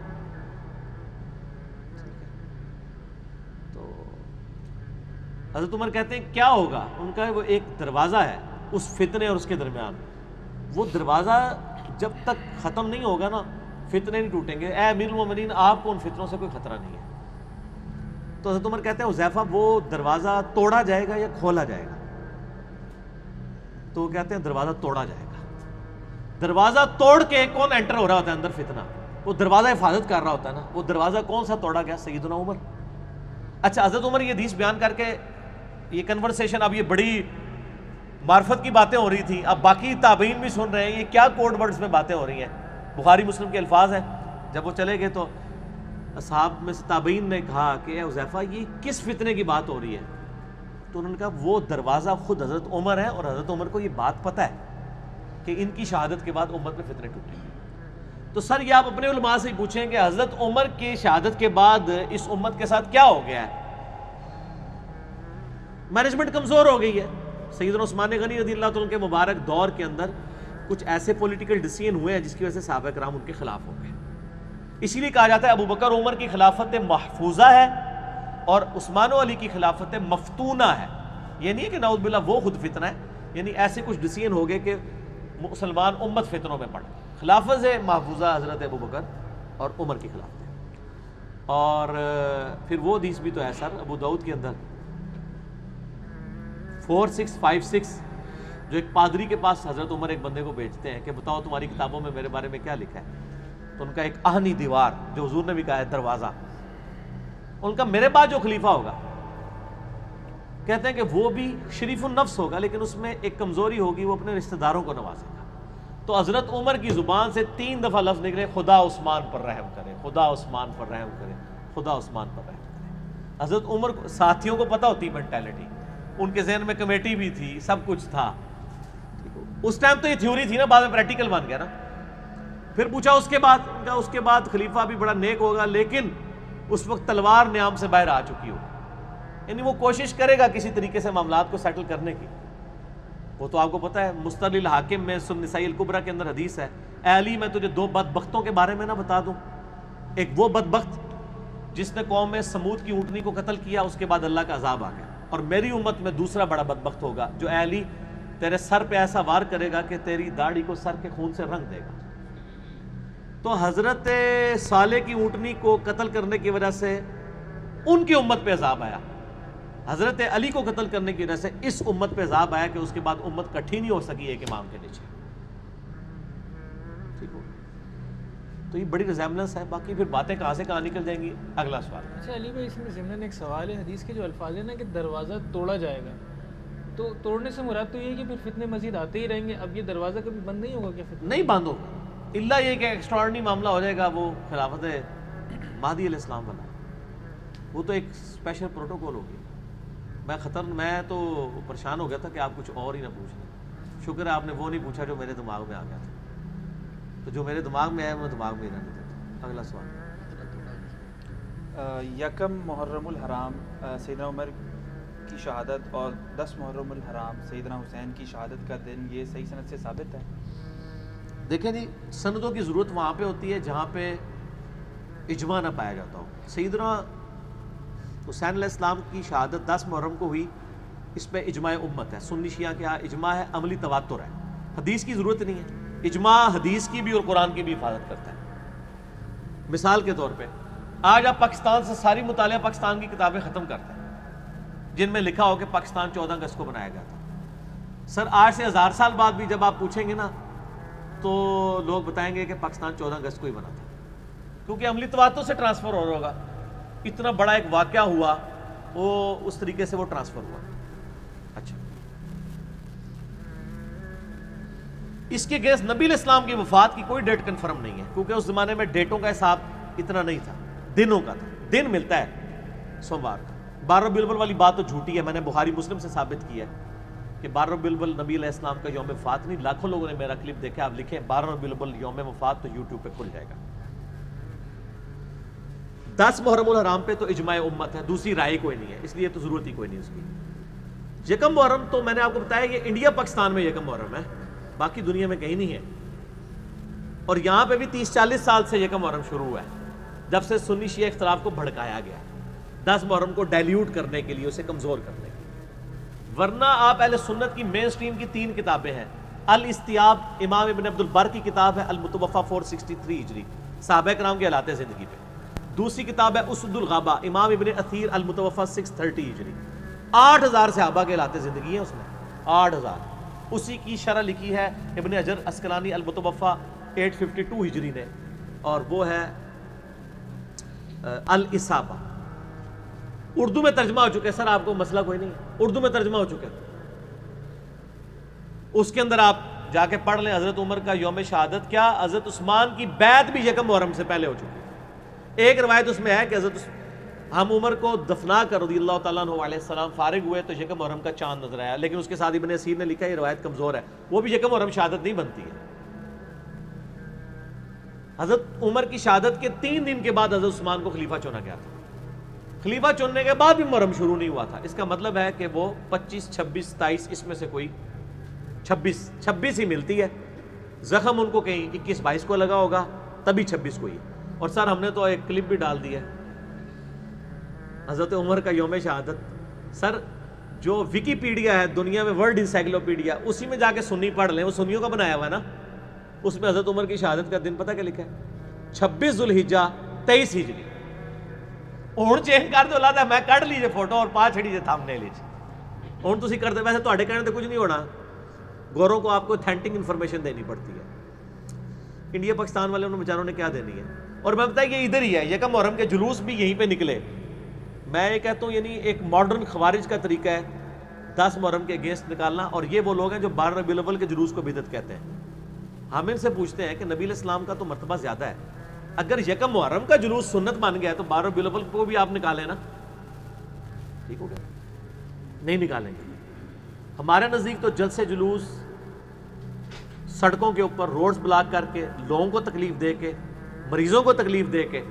تو حضرت عمر کہتے ہیں کیا ہوگا؟ ان کا وہ ایک دروازہ ہے اس فتنے اور اس کے درمیان. وہ دروازہ جب تک ختم نہیں ہوگا نا فتنے نہیں ٹوٹیں گے. اے امیر المومنین آپ کو ان فتنوں سے کوئی خطرہ نہیں ہے. تو حضرت عمر کہتے ہیں حذیفہ وہ دروازہ توڑا جائے گا یا کھولا جائے گا؟ تو وہ کہتے ہیں دروازہ توڑا جائے گا. دروازہ توڑ کے کون انٹر ہو رہا ہوتا ہے اندر؟ فتنہ. وہ دروازہ حفاظت کر رہا ہوتا ہے نا. وہ دروازہ کون سا توڑا گیا؟ سیدنا عمر. اچھا، حضرت عمر یہ حدیث بیان کر کے یہ کنورسیشن، اب یہ بڑی معرفت کی باتیں ہو رہی تھی، اب باقی تابعین بھی سن رہے ہیں. یہ کیا کوڈ ورڈز میں باتیں ہو رہی ہیں؟ بخاری مسلم کے الفاظ ہیں. جب وہ چلے گئے تو اصحاب میں سے تابعین نے کہا کہ اے حذیفہ یہ کس فتنے کی بات ہو رہی ہے؟ تو انہوں نے کہا وہ دروازہ خود حضرت عمر ہے، اور حضرت عمر کو یہ بات پتہ ہے کہ ان کی شہادت کے بعد امت میں فتنے ٹوٹیں گے. تو سر یہ آپ اپنے علماء سے ہی پوچھیں کہ حضرت عمر کی شہادت کے بعد اس امت کے ساتھ کیا ہو گیا ہے؟ مینجمنٹ کمزور ہو گئی ہے. سیدنا عثمان غنی رضی اللہ تعالیٰ کے مبارک دور کے اندر کچھ ایسے پولیٹیکل ڈیسیژن ہوئے ہیں جس کی وجہ سے صحابہ کرام ان کے خلاف ہو گئے. اسی لیے کہا جاتا ہے ابو بکر عمر کی خلافت محفوظہ ہے اور عثمان و علی کی خلافت مفتونہ ہے. یہ نہیں ہے کہ نعوذ باللہ وہ خود فتنہ ہے. یعنی ایسے کچھ ڈیسیژن ہو گئے کہ مسلمان امت فتنوں میں پڑ. خلافت محفوظہ حضرت ابو بکر اور عمر کی خلافت ہے. اور پھر وہ حدیث بھی تو ہے سر ابو داؤد کے اندر 4656 جو ایک پادری کے پاس حضرت عمر ایک بندے کو بھیجتے ہیں کہ بتاؤ تمہاری کتابوں میں میرے بارے میں کیا لکھا ہے. تو ان کا ایک آہنی دیوار جو حضور نے بھی کہا ہے دروازہ، ان کا میرے بعد جو خلیفہ ہوگا کہتے ہیں کہ وہ بھی شریف النفس ہوگا لیکن اس میں ایک کمزوری ہوگی، وہ اپنے رشتہ داروں کو نوازے گا. تو حضرت عمر کی زبان سے 3 دفعہ لفظ نکلے خدا عثمان پر رحم کرے، خدا عثمان پر رحم کرے، خدا عثمان پر رحم کرے. حضرت عمر کو ساتھیوں کو پتہ ہوتی مینٹیلٹی، ان کے ذہن میں کمیٹی بھی تھی، سب کچھ تھا. اس ٹائم تو یہ تھیوری تھی نا، بعد میں پریکٹیکل بن گیا نا. پھر پوچھا اس کے بعد، ان کا اس کے بعد خلیفہ بھی بڑا نیک ہوگا لیکن اس وقت تلوار نیام سے باہر آ چکی ہوگی. یعنی وہ کوشش کرے گا کسی طریقے سے معاملات کو سیٹل کرنے کی. وہ تو آپ کو پتہ ہے مستدل الحاکم میں سنن نسائی الکبریٰ کے اندر حدیث ہے، اے علی میں تجھے 2 بدبختوں کے بارے میں نہ بتا دوں؟ ایک وہ بدبخت جس نے قوم میں سمود کی اونٹنی کو قتل کیا، اس کے بعد اللہ کا عذاب آ گیا. اور میری امت میں دوسرا بڑا بدبخت ہوگا جو اے علی تیرے سر پہ ایسا وار کرے گا کہ تیری داڑھی کو سر کے خون سے رنگ دے گا. تو حضرت صالح کی اونٹنی کو قتل کرنے کی وجہ سے ان کی امت پہ عذاب آیا. حضرت علی کو قتل کرنے کی وجہ سے اس امت پہ عذاب آیا کہ اس کے بعد امت کٹھی نہیں ہو سکی ایک امام کے نیچے. ٹھیک ہو؟ تو یہ بڑی ریزیمبلنس ہے. باقی پھر باتیں کہاں سے کہاں نکل جائیں گی اگلا سوال. اچھا علی بھائی، اس میں ضمن ایک سوال ہے، حدیث کے جو الفاظ ہیں نا کہ دروازہ توڑا جائے گا، تو توڑنے سے مراد تو یہ ہے کہ پھر فتنے مزید آتے ہی رہیں گے، اب یہ دروازہ کبھی بند نہیں ہوگا کیا فتنے؟ نہیں بند ہوگا، اللہ یہ کہ ایکسٹراڈنری معاملہ ہو جائے گا وہ خلافت مہدی علیہ السلام والا، وہ تو ایک اسپیشل پروٹوکول ہوگی. میں تو پریشان ہو گیا تھا کہ آپ کچھ اور ہی نہ پوچھ لیں. شکر ہے آپ نے وہ نہیں پوچھا جو میرے دماغ میں آ گیا تھا، تو جو میرے دماغ میں آیا میں دماغ میں ہی رہنے دیتا. اگلا سوال. یکم محرم الحرام سیدنا عمر کی شہادت اور 10 محرم الحرام سیدنا حسین کی شہادت کا دن، یہ صحیح سند سے ثابت ہے؟ دیکھیں جی، سندوں کی ضرورت وہاں پہ ہوتی ہے جہاں پہ اجماع نہ پایا جاتا ہو. سیدنا حسین علیہ السلام کی شہادت 10 محرم کو ہوئی، اس پہ اجماع امت ہے. سنی شیعہ کیا اجماع ہے؟ عملی تواتر ہے، حدیث کی ضرورت نہیں ہے. اجماع حدیث کی بھی اور قرآن کی بھی حفاظت کرتا ہے. مثال کے طور پہ آج آپ پاکستان سے ساری مطالعہ پاکستان کی کتابیں ختم کرتے ہیں جن میں لکھا ہو کہ پاکستان 14 اگست کو بنایا گیا تھا. سر آج سے 1000 سال بعد بھی جب آپ پوچھیں گے نا تو لوگ بتائیں گے کہ پاکستان 14 اگست کو ہی بنا تھا، کیونکہ عملی تواتر سے ٹرانسفر ہو رہا ہوگا. اتنا بڑا ایک واقعہ ہوا، وہ اس طریقے سے وہ ٹرانسفر ہوا. اچھا، اس کے گیس نبی علیہ السلام کی وفات کی کوئی ڈیٹ کنفرم نہیں ہے، کیونکہ اس زمانے میں ڈیٹوں کا حساب اتنا نہیں تھا، دنوں کا تھا. دن ملتا ہے سوموار کا. 12 ربیع الاول والی بات تو جھوٹی ہے، میں نے بخاری مسلم سے ثابت کیا ہے کہ 12 ربیع الاول نبی علیہ السلام کا یوم وفات نہیں. لاکھوں لوگوں نے میرا کلپ دیکھا، آپ لکھیں 12 ربیع الاول یوم وفات تو یوٹیوب پہ کھل جائے گا. 10 محرم الحرام پہ تو اجماع امت ہے، دوسری رائے کوئی نہیں ہے، اس لیے تو ضرورت ہی کوئی نہیں اس کی. یکم محرم تو میں نے آپ کو بتایا کہ انڈیا پاکستان میں یکم محرم ہے، باقی دنیا میں کہیں نہیں ہے. اور یہاں پہ بھی 30-40 سال سے یکم محرم شروع ہوا ہے، جب سے سنی شیعہ اختلاف کو بھڑکایا گیا 10 محرم کو ڈائلیوٹ کرنے کے لیے، اسے کمزور کرنے کے لیے. ورنہ آپ اہل سنت کی مین سٹریم کی 3 کتابیں ہیں. الاستیاب امام ابن عبد البر کی کتاب ہے، المتوفا 463 ہجری، صحابہ کرام کے حالات زندگی پہ. دوسری کتاب ہے اسد الغابہ امام ابن اثیر المتوفا 630 ہجری. 8000 صحابہ کے حالات زندگی ہیں اس میں، 8000. اسی کی شرح لکھی ہے ابن حجر اسقلانی المتوفا 852 ہجری نے، اور وہ ہے الاصابہ. اردو میں ترجمہ ہو چکے. سر آپ کو مسئلہ کوئی نہیں ہے، اردو میں ترجمہ ہو چکے. اس کے اندر آپ جا کے پڑھ لیں حضرت عمر کا یوم شہادت کیا. حضرت عثمان کی بیعت بھی یکم محرم سے پہلے ہو چکی. ایک روایت اس میں ہے کہ حضرت ہم عمر کو دفنا کر رضی اللہ تعالیٰ عنہ علیہ السلام فارغ ہوئے تو یکم محرم کا چاند نظر آیا، لیکن اس کے ساتھ ابن اسیر نے لکھا یہ روایت کمزور ہے، وہ بھی یکم محرم شہادت نہیں بنتی ہے. حضرت عمر کی شہادت کے 3 دن کے بعد حضرت عثمان کو خلیفہ چنا گیا تھا. خلیفہ چننے کے بعد بھی محرم شروع نہیں ہوا تھا. اس کا مطلب ہے کہ وہ 25 26 27 اس میں سے کوئی 26 ہی ملتی ہے. زخم ان کو کہیں 21 22 کو لگا ہوگا، تبھی 26 کو ہی. اور سر ہم نے تو ایک کلپ بھی ڈال دی ہے حضرت عمر کا یوم شہادت. سر جو ویکیپیڈیا ہے دنیا میں، ورلڈ انسائکلوپیڈیا، اسی میں جا کے سنی پڑھ لیں، وہ سنیوں کا بنایا ہوا ہے نا. اس میں حضرت عمر کی شہادت کا دن پتہ کیا لکھا ہے؟ 26 ذوالحجہ 23 ہجری. ہوں چینج کر دو لاتا میں کٹ لیجیے فوٹو اور پا چھڑی جے تھم نے لیجیے. ہوں تسی کر دے، ویسے تواڈے کہنے تے کچھ نہیں ہونا، گوروں کو آپ کو اتھینٹک انفارمیشن دینی پڑتی ہے. انڈیا پاکستان والے انہوں بیچاروں نے کیا دینی ہے. اور میں بتایا یہ ادھر ہی ہے، یکم محرم کے جلوس بھی یہیں پہ نکلے. میں یہ کہتا ہوں یعنی ایک ماڈرن خوارج کا طریقہ ہے 10 محرم کے اگینسٹ نکالنا. اور یہ وہ لوگ ہیں جو 12 ربیع الاول کے جلوس کو بدعت کہتے ہیں. ہم ان سے پوچھتے ہیں کہ نبی علیہ السلام کا تو مرتبہ زیادہ ہے، اگر یکم محرم کا جلوس سنت بن گیا تو 12 ربیع الاول کو بھی آپ نکالیں نا. ٹھیک ہو گیا؟ نہیں نکالیں گے. ہمارے نزدیک تو جلسے جلوس سڑکوں کے اوپر روڈز بلاک کر کے، لوگوں کو تکلیف دے کے، مریضوں کو تکلیف دے کے،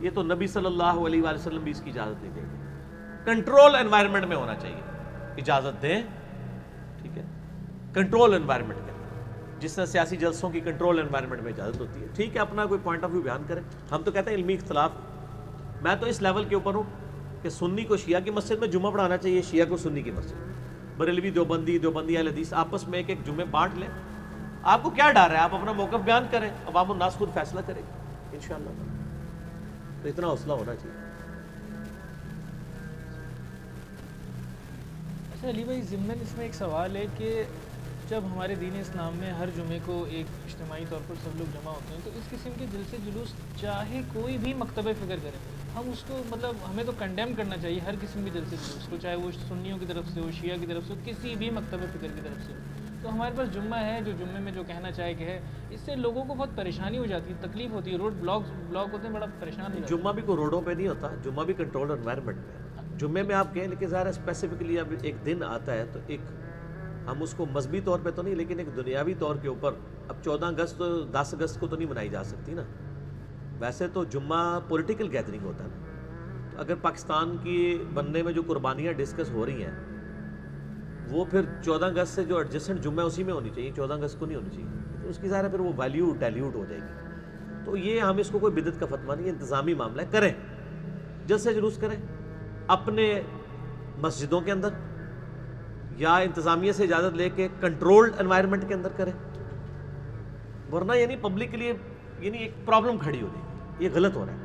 یہ تو نبی صلی اللہ علیہ وآلہ وسلم بھی اس کی اجازت نہیں دیں گے. کنٹرول انوائرمنٹ میں ہونا چاہیے، اجازت دیں. ٹھیک ہے، کنٹرول انوائرمنٹ کے، جس طرح سیاسی جلسوں کی کنٹرول انوائرمنٹ میں اجازت ہوتی ہے. ٹھیک ہے، اپنا کوئی پوائنٹ آف ویو بیان کریں. ہم تو کہتے ہیں علمی اختلاف. میں تو اس لیول کے اوپر ہوں کہ سنی کو شیعہ کی مسجد میں جمعہ پڑھانا چاہیے، شیعہ کو سنی کی مسجد. بریلوی دیوبندی اہل حدیث آپس میں ایک جمعے بانٹ لیں. آپ کو کیا ڈر ہے؟ آپ اپنا موقف بیان کریں، عوام الناس خود فیصلہ کرے گی انشاءاللہ. تو اتنا حوصلہ ہونا چاہیے. اچھا علی بھائی، ضمن اس میں ایک سوال ہے کہ جب ہمارے دین اسلام میں ہر جمعے کو ایک اجتماعی طور پر سب لوگ جمع ہوتے ہیں، تو اس قسم کے جلسے جلوس چاہے کوئی بھی مکتبہ فکر کرے، ہم اس کو مطلب ہمیں تو کنڈیم کرنا چاہیے ہر قسم کی جلسے جلوس کو، چاہے وہ سنیوں کی طرف سے ہو، شیعہ کی طرف سے ہو، کسی بھی مکتب فکر کی طرف سے ہو. تو ہمارے پاس جمعہ ہے جو جمعے میں جو کہنا چاہے کہ ہے، اس سے لوگوں کو بہت پریشانی ہو جاتی ہے، تکلیف ہوتی ہے، روڈ بلاک ہوتے ہیں، بڑا پریشان ہو جاتے ہیں. جمعہ بھی کوئی روڈوں پہ نہیں ہوتا، جمعہ بھی کنٹرول انوائرمنٹ میں. جمعے میں آپ کہیں لیکن ظاہر ہے اسپیسیفکلی اب ایک دن آتا ہے تو ایک ہم اس کو مذہبی طور پہ تو نہیں لیکن ایک دنیاوی طور کے اوپر اب 14 اگست تو 10 اگست کو تو نہیں منائی جا سکتی نا. ویسے تو جمعہ پولیٹیکل گیدرنگ ہوتا ہے نا. تو اگر پاکستان کی بننے میں جو قربانیاں ڈسکس ہو رہی ہیں وہ پھر 14 اگست سے جو ایڈجسٹنٹ جمعہ اسی میں ہونی چاہیے، 14 اگست کو نہیں ہونی چاہیے. تو اس کی ظاہر ہے پھر وہ ویلیو ڈیلیوٹ ہو جائے گی. تو یہ ہم اس کو کوئی بدعت کا فتویٰ نہیں، انتظامی معاملہ ہے. کریں جلسے جلوس کریں اپنے مسجدوں کے اندر یا انتظامیہ سے اجازت لے کے کنٹرولڈ انوائرمنٹ کے اندر کریں، ورنہ یعنی پبلک کے لیے یعنی ایک پرابلم کھڑی ہو جائے گی. یہ غلط ہو رہا ہے.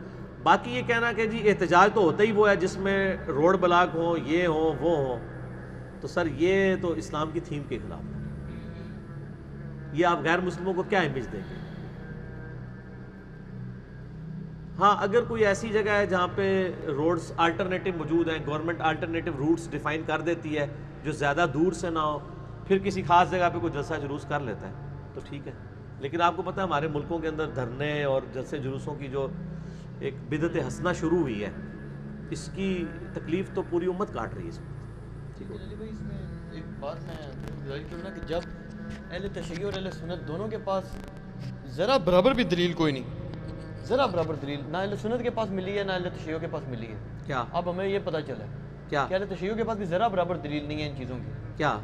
باقی یہ کہنا کہ جی احتجاج تو ہوتا ہی وہ ہے جس میں روڈ بلاک ہوں، یہ ہوں وہ ہوں، تو سر یہ تو اسلام کی تھیم کے خلاف ہے. یہ آپ غیر مسلموں کو کیا امیج دیں گے؟ ہاں اگر کوئی ایسی جگہ ہے جہاں پہ روڈز آلٹرنیٹو موجود ہیں، گورنمنٹ آلٹرنیٹو روٹس ڈیفائن کر دیتی ہے جو زیادہ دور سے نہ ہو، پھر کسی خاص جگہ پہ کوئی جلسہ جلوس کر لیتا ہے تو ٹھیک ہے. لیکن آپ کو پتہ ہے ہمارے ملکوں کے اندر دھرنے اور جلسے جلوسوں کی جو ایک بدعت حسنہ شروع ہوئی ہے، اس کی تکلیف تو پوری امت کاٹ رہی ہے اس وقت. ٹھیک ہے علی بھائی، اس میں ایک بات میں گزارش کروں نا کہ جب اہل تشیع اور اہل سنت دونوں کے پاس ذرا برابر بھی دلیل کوئی نہیں، ذرا برابر دلیل نہ اہل سنت کے پاس ملی ہے نہ اہل تشیع کے پاس ملی ہے. کیا اب ہمیں یہ پتہ چلا ہے کیا کہ اہل تشیع کے پاس بھی ذرا برابر دلیل نہیں ہے ان چیزوں کی. کیا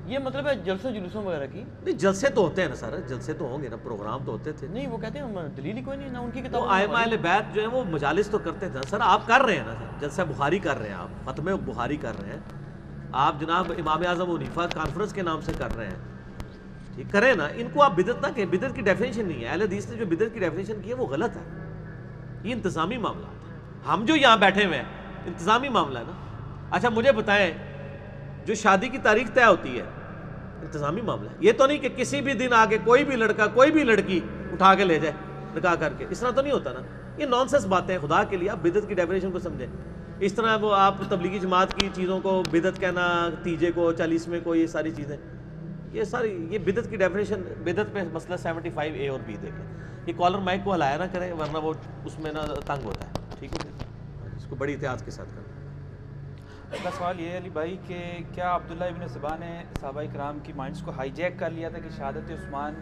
یہ مطلب ہے جلسوں جلوسوں وغیرہ کی نہیں، جلسے تو ہوتے ہیں نا سر، جلسے تو ہوں گے نا، پروگرام تو ہوتے تھے. نہیں، وہ کہتے ہیں دلیل ہی کوئی نہیں، نہ ان کی وہ کتاب ائمہ اہل بیت جو ہیں وہ مجالس تو کرتے تھے سر. آپ کر رہے ہیں نا سر، جلسہ بخاری کر رہے ہیں، آپ ختم بخاری کر رہے ہیں، آپ جناب امام اعظم حنیفہ کانفرنس کے نام سے کر رہے ہیں. ٹھیک کریں نا، ان کو آپ بدعت نہ کہیں. بدعت کی ڈیفینیشن نہیں ہے، اہل حدیث نے جو بدعت کی ڈیفینیشن کی ہے وہ غلط ہے. یہ انتظامی معاملات ہیں. ہم جو یہاں بیٹھے ہوئے ہیں انتظامی معاملہ ہے نا. اچھا مجھے بتائیں، جو شادی کی تاریخ طے ہوتی ہے انتظامی معاملہ ہے. یہ تو نہیں کہ کسی بھی دن آگے کوئی بھی لڑکا کوئی بھی لڑکی اٹھا کے لے جائے نکاح کر کے، اس طرح تو نہیں ہوتا نا. یہ نان سینس باتیں ہیں. خدا کے لیے آپ بدعت کی ڈیفینیشن کو سمجھیں. اس طرح وہ آپ تبلیغی جماعت کی چیزوں کو بدعت کہنا، تیجے کو 40 میں کو، یہ ساری چیزیں، یہ ساری یہ بدعت کی ڈیفینیشن. بدعت میں مسئلہ 75A اور B دیکھیں. یہ کالر مائک کو ہلایا نہ کریں ورنہ وہ اس میں نہ تنگ ہوتا ہے. ٹھیک ہو گیا، اس کو بڑی احتیاط کے ساتھ کریں. اگلا سوال یہ ہے علی بھائی کہ کیا عبداللہ ابن سبا نے صحابہ کرام کی مائنڈس کو ہائی جیک کر لیا تھا کہ شہادت عثمان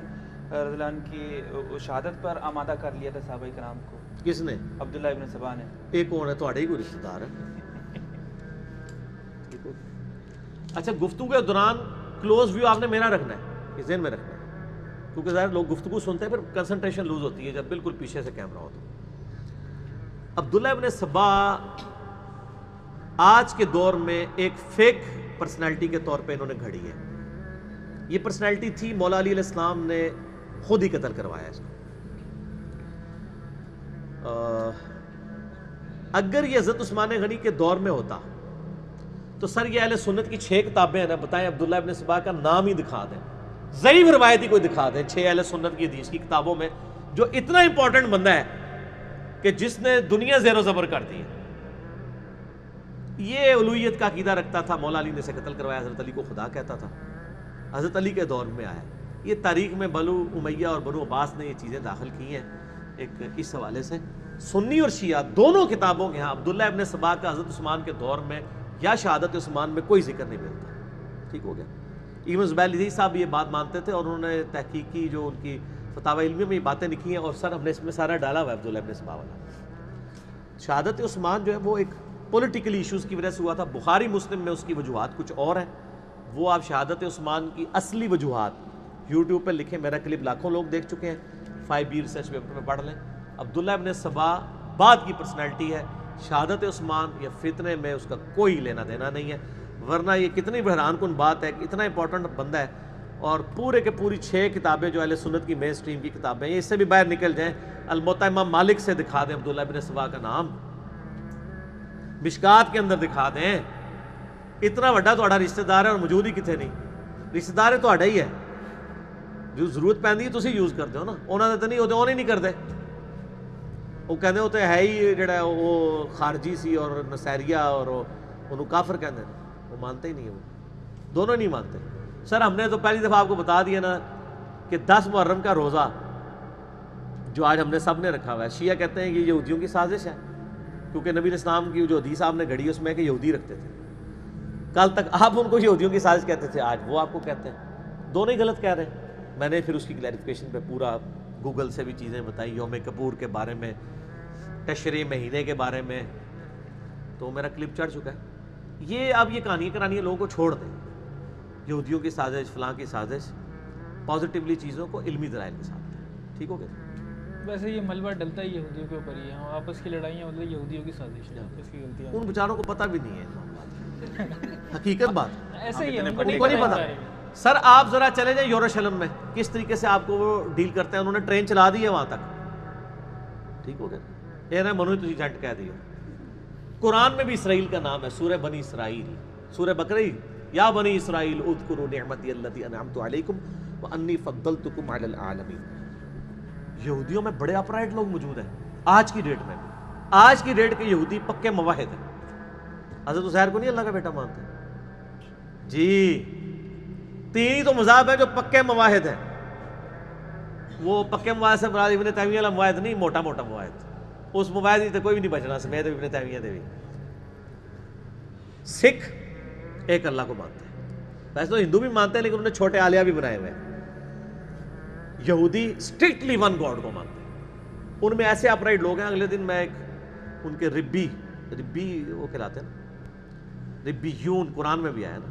رضی اللہ عنہ کی شہادت پر آمادہ کر لیا تھا صحابہ کرام کو؟ کس نے؟ عبداللہ ابن سبا نے. ایک کون ہے؟ تھوڑے ہی کوئی رشتہ دار ہے. اچھا گفتگو کے دوران کلوز ویو آپ نے میرا رکھنا ہے، اس ذہن میں رکھنا ہے، کیونکہ ظاہر لوگ گفتگو سنتے ہیں پھر کنسنٹریشن لوز ہوتی ہے جب بالکل پیچھے سے کیمرہ ہو. تو عبداللہ ابن سبا آج کے دور میں ایک فیک پرسنالٹی کے طور پہ انہوں نے گھڑی ہے. یہ پرسنالٹی تھی مولا علی علیہ السلام نے خود ہی قتل کروایا اس کو. اگر یہ حضرت عثمان غنی کے دور میں ہوتا تو سر یہ اہل سنت کی 6 کتابیں ہیں نا، بتائیں عبداللہ ابن سبا کا نام ہی دکھا دیں، ضعیف روایت ہی کوئی دکھا دیں 6 اہل سنت کی حدیث کی کتابوں میں جو اتنا امپورٹنٹ بندہ ہے کہ جس نے دنیا زیر و زبر کر دی ہے. یہ الوہیت کا عقیدہ رکھتا تھا، مولا علی نے اسے قتل کروایا، حضرت علی کو خدا کہتا تھا، حضرت علی کے دور میں آیا. یہ تاریخ میں بنو امیہ اور بنو عباس نے یہ چیزیں داخل کی ہیں. ایک اس حوالے سے سنی اور شیعہ دونوں کتابوں کے ہاں عبداللہ ابن سبا کا حضرت عثمان کے دور میں یا شہادت عثمان میں کوئی ذکر نہیں ملتا. ٹھیک ہو گیا. ایون زبیر صاحب یہ بات مانتے تھے اور انہوں نے تحقیقی جو ان کی فتاوی علمی میں یہ باتیں لکھی ہیں، اور سر ہم نے اس میں سارا ڈالا ہوا ہے عبداللہ ابن سبا والا. شہادت عثمان جو ہے وہ ایک پولیٹیکل ایشوز کی وجہ سے ہوا تھا. بخاری مسلم میں اس کی وجوہات کچھ اور ہیں. وہ آپ شہادت عثمان کی اصلی وجوہات یوٹیوب پہ لکھیں، میرا کلپ لاکھوں لوگ دیکھ چکے ہیں، 5B ریسرچ پیپر میں پڑھ لیں. عبداللہ ابن سبا بعد کی پرسنالٹی ہے. شہادت عثمان یا فتنے میں اس کا کوئی لینا دینا نہیں ہے. ورنہ یہ کتنی بحران کن بات ہے کہ اتنا امپورٹنٹ بندہ ہے اور پورے کے پوری 6 کتابیں جو اہل سنت کی مین سٹریم کی کتابیں ہیں، اس سے بھی باہر نکل جائیں. الموطا امام مالک سے دکھا دیں عبداللہ ابن سبا کا نام، مشکات کے اندر دکھا دیں. اتنا بڑا تہاڈا رشتہ دار ہے اور موجود ہی کتنے نہیں. رشتہ دار ہے تہاڈا ہی ہے، جو ضرورت پیندی ہے تسی یوز کرتے ہو نا، انہاں دے تے نہیں ہوتے، وہ نہیں کرتے. وہ کہتے ہوتے ہے ہی جڑا وہ خارجی سی اور نصیریہ اور انہوں کافر کہتے ہیں، وہ مانتے ہی نہیں ہیں، وہ دونوں نہیں مانتے. سر ہم نے تو پہلی دفعہ آپ کو بتا دیا نا کہ 10 محرم کا روزہ جو آج ہم نے سب نے رکھا ہوا ہے، شیعہ کہتے ہیں کہ یہ یہودیوں کی سازش ہے، کیونکہ نبی علیہ السلام کی جو حدیث آپ نے گھڑی اس میں کہ یہودی رکھتے تھے. کل تک آپ ان کو یہودیوں کی سازش کہتے تھے، آج وہ آپ کو کہتے ہیں. دونوں ہی غلط کہہ رہے ہیں. میں نے پھر اس کی کلیریفیکیشن پہ پورا گوگل سے بھی چیزیں بتائی، یوم کپور کے بارے میں، تشریع مہینے کے بارے میں، تو میرا کلپ چڑھ چکا ہے. یہ اب یہ کہانیاں کرانی ہے، لوگوں کو چھوڑ دیں یہودیوں کی سازش فلاں کی سازش. پازیٹیولی چیزوں کو علمی دلائل کے ساتھ لیں. ٹھیک ہو گیا؟ ویسے یہ ملبہ ڈلتا ہی یہودیوں کے اوپر ہی ہے، آپس کی لڑائیاں مطلب یہودیوں کی سازش ہے، آپس کی غلطیاں. ان بیچاروں کو پتہ بھی نہیں ہے، حقیقت بات ایسے ہی ہے، ان کو نہیں پتہ. سر آپ ذرا چلے جائیں یروشلم میں، کس طریقے سے آپ کو وہ ڈیل کرتے ہیں. انہوں نے ٹرین چلا دی ہے وہاں تک. ٹھیک ہو گیا؟ یہ نہ منو تجھے جھنٹ کہہ دیو. قرآن میں بھی اسرائیل کا نام ہے، سورہ بنی اسرائیل، سورہ بقرہ، یا بنی اسرائیل اذکروا نعمتی التی انعمت علیکم وانی فضلتکم علی العالمین. یہودیوں میں بڑے اپرائٹ لوگ موجود ہیں آج کی ڈیٹ میں بھی. آج کی ڈیٹ کے یہودی پکے موحد ہیں. حضرت عزیر کو نہیں اللہ کا بیٹا مانتے جی. 3 ہی تو مذاہب ہیں جو پکے مواحد ہیں. وہ پکے مواحد سے مراد ابن تیمیہ والا مواحد نہیں، موٹا موٹا مواحد. اس مواحد ہی تو کوئی بھی نہیں بچنا سمیت ابن تیمیہ دے بھی. سکھ ایک اللہ کو مانتے ہیں، ویسے تو ہندو بھی مانتے ہیں لیکن انہوں نے چھوٹے آلیہ بھی بنائے ہوئے ہیں. یہودی اسٹرکٹلی ون گاڈ کو مانتے ہیں. ان میں ایسے اپرائٹ لوگ ہیں. اگلے دن میں ایک ان کے ربی وہ کہلاتے ہیں نا، ربیون، قرآن میں بھی آیا نا.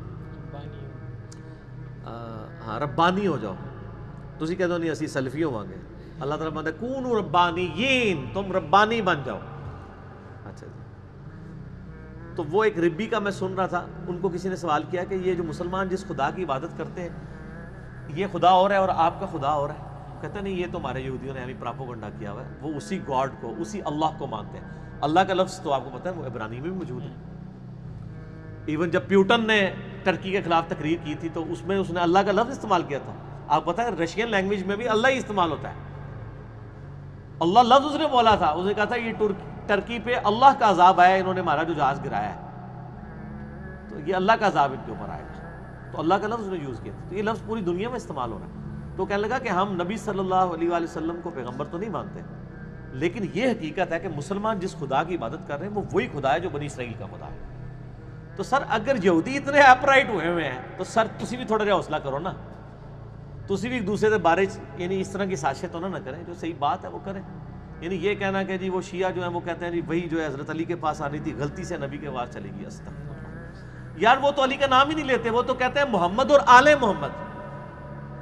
ہاں ربانی ہو جاؤ. تسی کہہ دو نہیں اسی سلفی ہوانگے. اللہ تعالیٰ مانتا ہے کونوا ربانیین، تم ربانی بن جاؤ. اچھا جی. تو وہ ایک ربی کا میں سن رہا تھا، ان کو کسی نے سوال کیا کہ یہ جو مسلمان جس خدا کی عبادت کرتے ہیں یہ خدا اور ہے اور آپ کا خدا اور ہے. کہتے نہیں یہ تو ہمارے یہودیوں نے ہمیں پراپوگنڈا کیا ہوا ہے، وہ اسی گاڈ کو، اسی اللہ کو مانتے ہیں. اللہ کا لفظ تو آپ کو پتہ ہے وہ عبرانی میں بھی موجود ہے. ایون جب پیوٹن نے ترکی کے خلاف تقریر کی تھی تو اس میں اس نے اللہ کا لفظ استعمال کیا تھا. آپ پتہ ہے رشین لینگویج میں بھی اللہ ہی استعمال ہوتا ہے. اللہ لفظ اس نے بولا تھا، اس نے کہا تھا یہ ترکی پہ اللہ کا عذاب آیا، انہوں نے ہمارا جو جہاز گرایا ہے تو یہ اللہ کا عذاب ان کے اوپر آئے گا. تو اللہ کا لفظ نے یوز کیا تھا. تو یہ لفظ پوری دنیا میں استعمال ہو رہا ہے. تو کہنے لگا کہ ہم نبی صلی اللہ علیہ وآلہ وسلم کو پیغمبر تو نہیں مانتے، لیکن یہ حقیقت ہے کہ مسلمان جس خدا کی عبادت کر رہے ہیں وہ وہی خدا ہے جو بنی اسرائیل کا خدا ہے. تو سر اگر یہودی اتنے اپرائٹ ہوئے ہیں تو سر تسی بھی تھوڑا جہا حوصلہ کرو نا. تسی بھی ایک دوسرے سے بارے یعنی اس طرح کی سازشیں تو نہ کریں. جو صحیح بات ہے وہ کریں. یعنی یہ کہنا کہ جی وہ شیعہ جو ہیں وہ کہتے ہیں جی وہی جو ہے حضرت علی کے پاس آ رہی تھی غلطی سے نبی کے پاس چلے گی. استغفر یار، وہ تو علی کا نام ہی نہیں لیتے، وہ تو کہتے ہیں محمد اور آل محمد.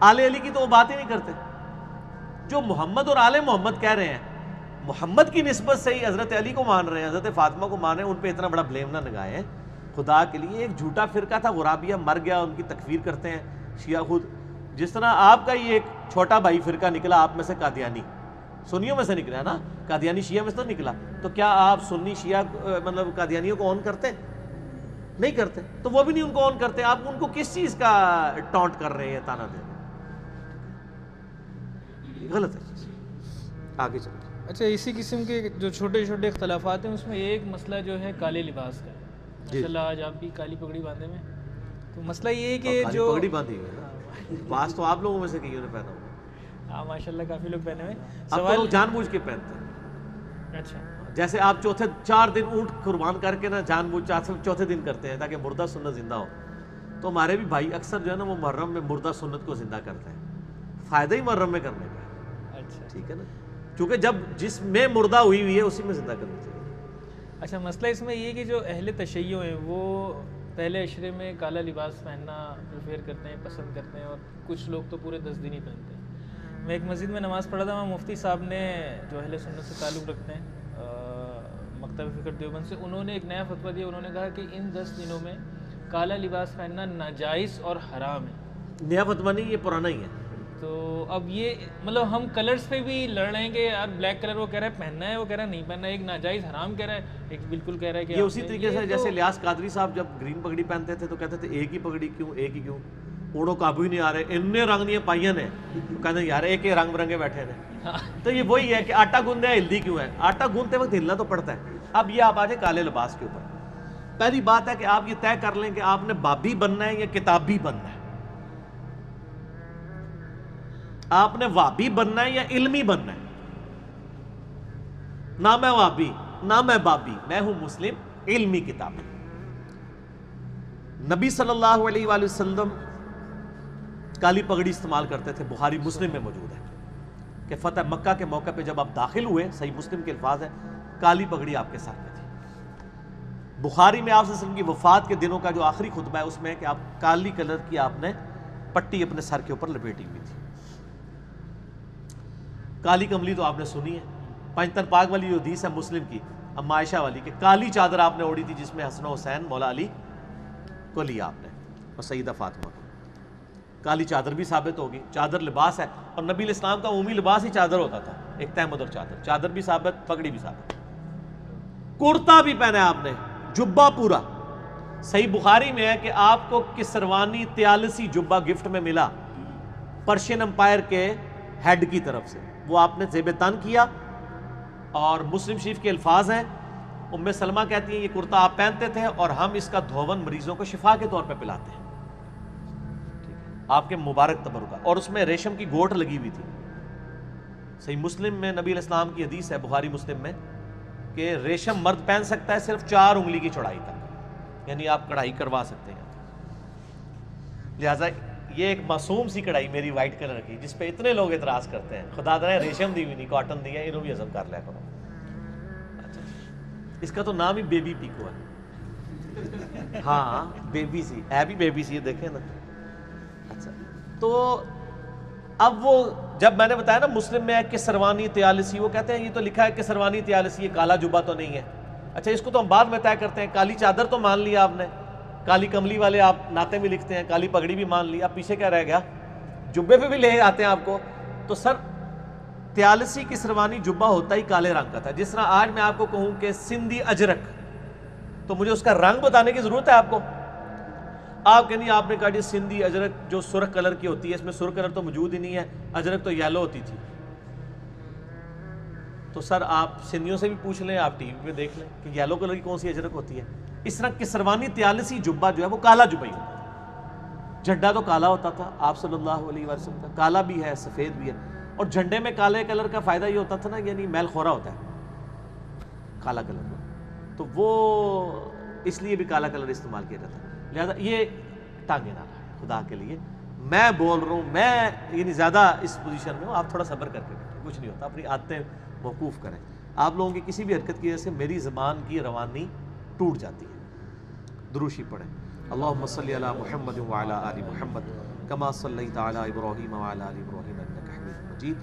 آل علی کی تو وہ بات ہی نہیں کرتے. جو محمد اور آل محمد کہہ رہے ہیں، محمد کی نسبت سے ہی حضرت علی کو مان رہے ہیں، حضرت فاطمہ کو مان رہے ہیں. ان پہ اتنا بڑا بلیم نہ لگائیں خدا کے لیے. ایک جھوٹا فرقہ تھا غرابیہ، مر گیا، ان کی تکفیر کرتے ہیں شیعہ خود. جس طرح آپ کا یہ ایک چھوٹا بھائی فرقہ نکلا آپ میں سے، قادیانی، سنیوں میں سے نکلا ہے نا، قادیانی شیعہ میں سے تو نکلا. تو کیا آپ سنی شیعہ مطلب قادیانیوں کو اون کرتے؟ نہیں کرتے. تو وہ بھی نہیں ان کو اون کرتے. آپ ان کو کس چیز کا ٹانٹ کر رہے ہیں، تانا دے رہے ہیں؟ غلط ہے. آگے چلیں. اچھا، اسی قسم کے جو چھوٹے چھوٹے اختلافات ہیں اس میں ایک مسئلہ جو ہے کالے لباس کا ہے. ماشاء اللہ آج آپ بھی کالی پگڑی باندھے میں. تو مسئلہ یہ ہے کہ جو پگڑی باندھی ہوئی ہے نا، پاس تو آپ لوگوں میں سے کئیوں نے پہنا ہوا. ہاں ماشاء اللہ کافی لوگ پہنے ہوئے. سوال جان بوجھ کے پہنتے ہیں. اچھا، جیسے آپ 4 دن اونٹ قربان کر کے نا جان بوجھ چوتھے دن کرتے ہیں تاکہ مردہ سنت زندہ ہو. تو ہمارے بھی بھائی اکثر جو ہے نا وہ محرم میں مردہ سنت کو زندہ کرتے ہیں. فائدہ ہی محرم میں کرنے کا ہے. اچھا ٹھیک ہے نا، کیونکہ جب جس میں مردہ ہوئی ہے اسی میں زندہ کرنا چاہیے. اچھا، مسئلہ اس میں یہ کہ جو اہل تشیع ہیں وہ پہلے عشرے میں کالا لباس پہننا پریفر کرتے ہیں، پسند کرتے ہیں، اور کچھ لوگ تو پورے 10 دن ہی پہنتے ہیں. میں ایک مسجد میں نماز پڑھا تھا، وہاں مفتی صاحب نے جو اہل سنت سے تعلق رکھتے ہیں مکتب فکر دیوبند سے، انہوں نے ایک نیا فتویٰ دیا. انہوں نے کہا کہ ان 10 دنوں میں کالا لباس پہننا ناجائز اور حرام ہے. نیا فتویٰ نہیں، یہ پرانا ہی ہے. تو اب یہ مطلب ہم کلرز پہ بھی لڑ رہے ہیں کہ یار بلیک کلر وہ کہہ رہا ہے پہننا ہے، وہ کہہ رہا ہے نہیں پہننا ہے. ایک ناجائز حرام کہہ رہا ہے، ایک بالکل کہہ رہا ہے کہ یہ اسی طریقے سے جیسے الیاس قادری صاحب جب گرین پگڑی پہنتے تھے تو کہتے تھے ایک ہی پگڑی کیوں، ایک ہی کیوں. اوڑوں قابو ہی نہیں آ رہے, اننے رنگ دیا پائیاں نے, کہتے ہیں یار ایک رنگ برنگے بیٹھے نے. تو یہ وہی ہے کہ آٹا گوندے ہے ہلدی کیوں ہے, آٹا گوندتے وقت ہلنا تو پڑتا ہے. اب یہ آپ آ جائیں کالے لباس کے اوپر. پہلی بات ہے کہ آپ یہ طے کر لیں کہ آپ نے بابی بننا ہے یا کتابی بننا ہے, آپ نے وابی بننا ہے یا علمی بننا ہے. نہ میں وابی نہ میں بابی, میں ہوں مسلم علمی کتابی. نبی صلی اللہ علیہ وآلہ وسلم کالی پگڑی استعمال کرتے تھے, بخاری مسلم میں موجود ہے کہ فتح مکہ کے موقع پہ جب آپ داخل ہوئے, صحیح مسلم کے الفاظ ہیں, کالی پگڑی آپ کے سر پہ تھی. بخاری میں آپ صلی اللہ علیہ وسلم کی وفات کے دنوں کا جو آخری خطبہ ہے اس میں ہے کہ آپ کالی کلر کی آپ نے پٹی اپنے سر کے اوپر لپیٹی ہوئی تھی. کالی کملی تو آپ نے سنی ہے, پنجتن پاک والی جو حدیث ہے مسلم کی, اما عائشہ والی, کہ کالی چادر آپ نے اوڑھی تھی جس میں حسن و حسین مولا علی کو لیا آپ نے اور سیدہ فاطمہ کو. کالی چادر بھی ثابت ہوگی, چادر لباس ہے, اور نبی علیہ السلام کا عمومی لباس ہی چادر ہوتا تھا, ایک تہمد اور چادر. چادر بھی ثابت, پگڑی بھی ثابت. کرتا بھی پہنا آپ نے, جبہ پورا. صحیح بخاری میں ہے کہ آپ کو کسروانی تیالسی جبہ گفٹ میں ملا پرشین امپائر کے ہیڈ کی طرف سے, وہ آپ نے زیب تن کیا. اور مسلم شریف کے الفاظ ہیں, ام سلمہ کہتی ہیں یہ کرتا آپ پہنتے تھے اور ہم اس کا دھون مریضوں کو شفا کے طور پہ پلاتے ہیں, آپ کے مبارک تبرکہ. اور اس میں ریشم کی گوٹھ لگی ہوئی تھی. صحیح مسلم میں نبی علیہ السلام کی حدیث ہے, بخاری مسلم میں, کہ ریشم مرد پہن سکتا ہے صرف 4 انگلی کی چوڑائی تک, یعنی آپ کڑھائی کروا سکتے ہیں. لہٰذا یہ ایک معصوم سی کڑھائی میری وائٹ کلر کی, جس پہ اتنے لوگ اعتراض کرتے ہیں, خدا دے ریشم دی ہوئی نہیں, کاٹن دی ہے, انہوں بھی ہضم کر لیا کرو. اچھا, اس کا تو نام ہی بیبی پیکو ہے. ہاں بیبی سی ہے, بھی بیبی سی ہے, دیکھیں نا. اچھا, تو اب وہ جب میں نے بتایا نا مسلم میں ہے کہ سروانی تیالسی, وہ کہتے ہیں یہ تو لکھا ہے کہ سروانی تیالسی, یہ کالا جبہ تو نہیں ہے. اچھا, اس کو تو ہم بعد میں طے کرتے ہیں. کالی چادر تو مان لیا آپ نے, کالی کملی والے آپ ناطے میں لکھتے ہیں, کالی پگڑی بھی مان لی, اب پیچھے کیا رہ گیا؟ جبے پہ بھی لے آتے ہیں آپ کو. تو سر تیالسی کی سروانی جبہ ہوتا ہی کالے رنگ کا تھا. جس طرح آج میں آپ کو کہوں کہ سندھی اجرک, تو مجھے اس کا رنگ بتانے کی ضرورت ہے آپ کو. آپ کہ نہیں, آپ نے کہا جی سندھی اجرک جو سرخ کلر کی ہوتی ہے, اس میں سرخ کلر تو موجود ہی نہیں ہے, اجرک تو یلو ہوتی تھی. تو سر آپ سندھیوں سے بھی پوچھ لیں, آپ ٹی وی پہ دیکھ لیں کہ یلو کلر کی کون سی اجرک ہوتی ہے. اس طرح کسروانی تیالسی جبہ جو ہے وہ کالا جبہ ہی ہوتا ہے. جھنڈا تو کالا ہوتا تھا آپ صلی اللہ علیہ وسلم کا, کالا بھی ہے سفید بھی ہے. اور جھنڈے میں کالے کلر کا فائدہ یہ ہوتا تھا نا, یعنی میل خورا ہوتا ہے کالا کلر کا, تو وہ اس لیے بھی کالا کلر استعمال کیا جاتا ہے. لہذا یہ ٹانگے نہ رہا, خدا کے لیے میں بول رہا ہوں, میں یعنی زیادہ اس پوزیشن میں ہوں, آپ تھوڑا صبر کر کے بیٹھیں, کچھ نہیں ہوتا. اپنی عادتیں موقوف کریں. آپ لوگوں کی کسی بھی حرکت کی وجہ سے میری زبان کی روانی ٹوٹ جاتی ہے. دروشی پڑھیں. اللہم صلی علی محمد وعلی آل محمد کما صلیت علی ابراہیم وعلی آل ابراہیم انک حمید مجید.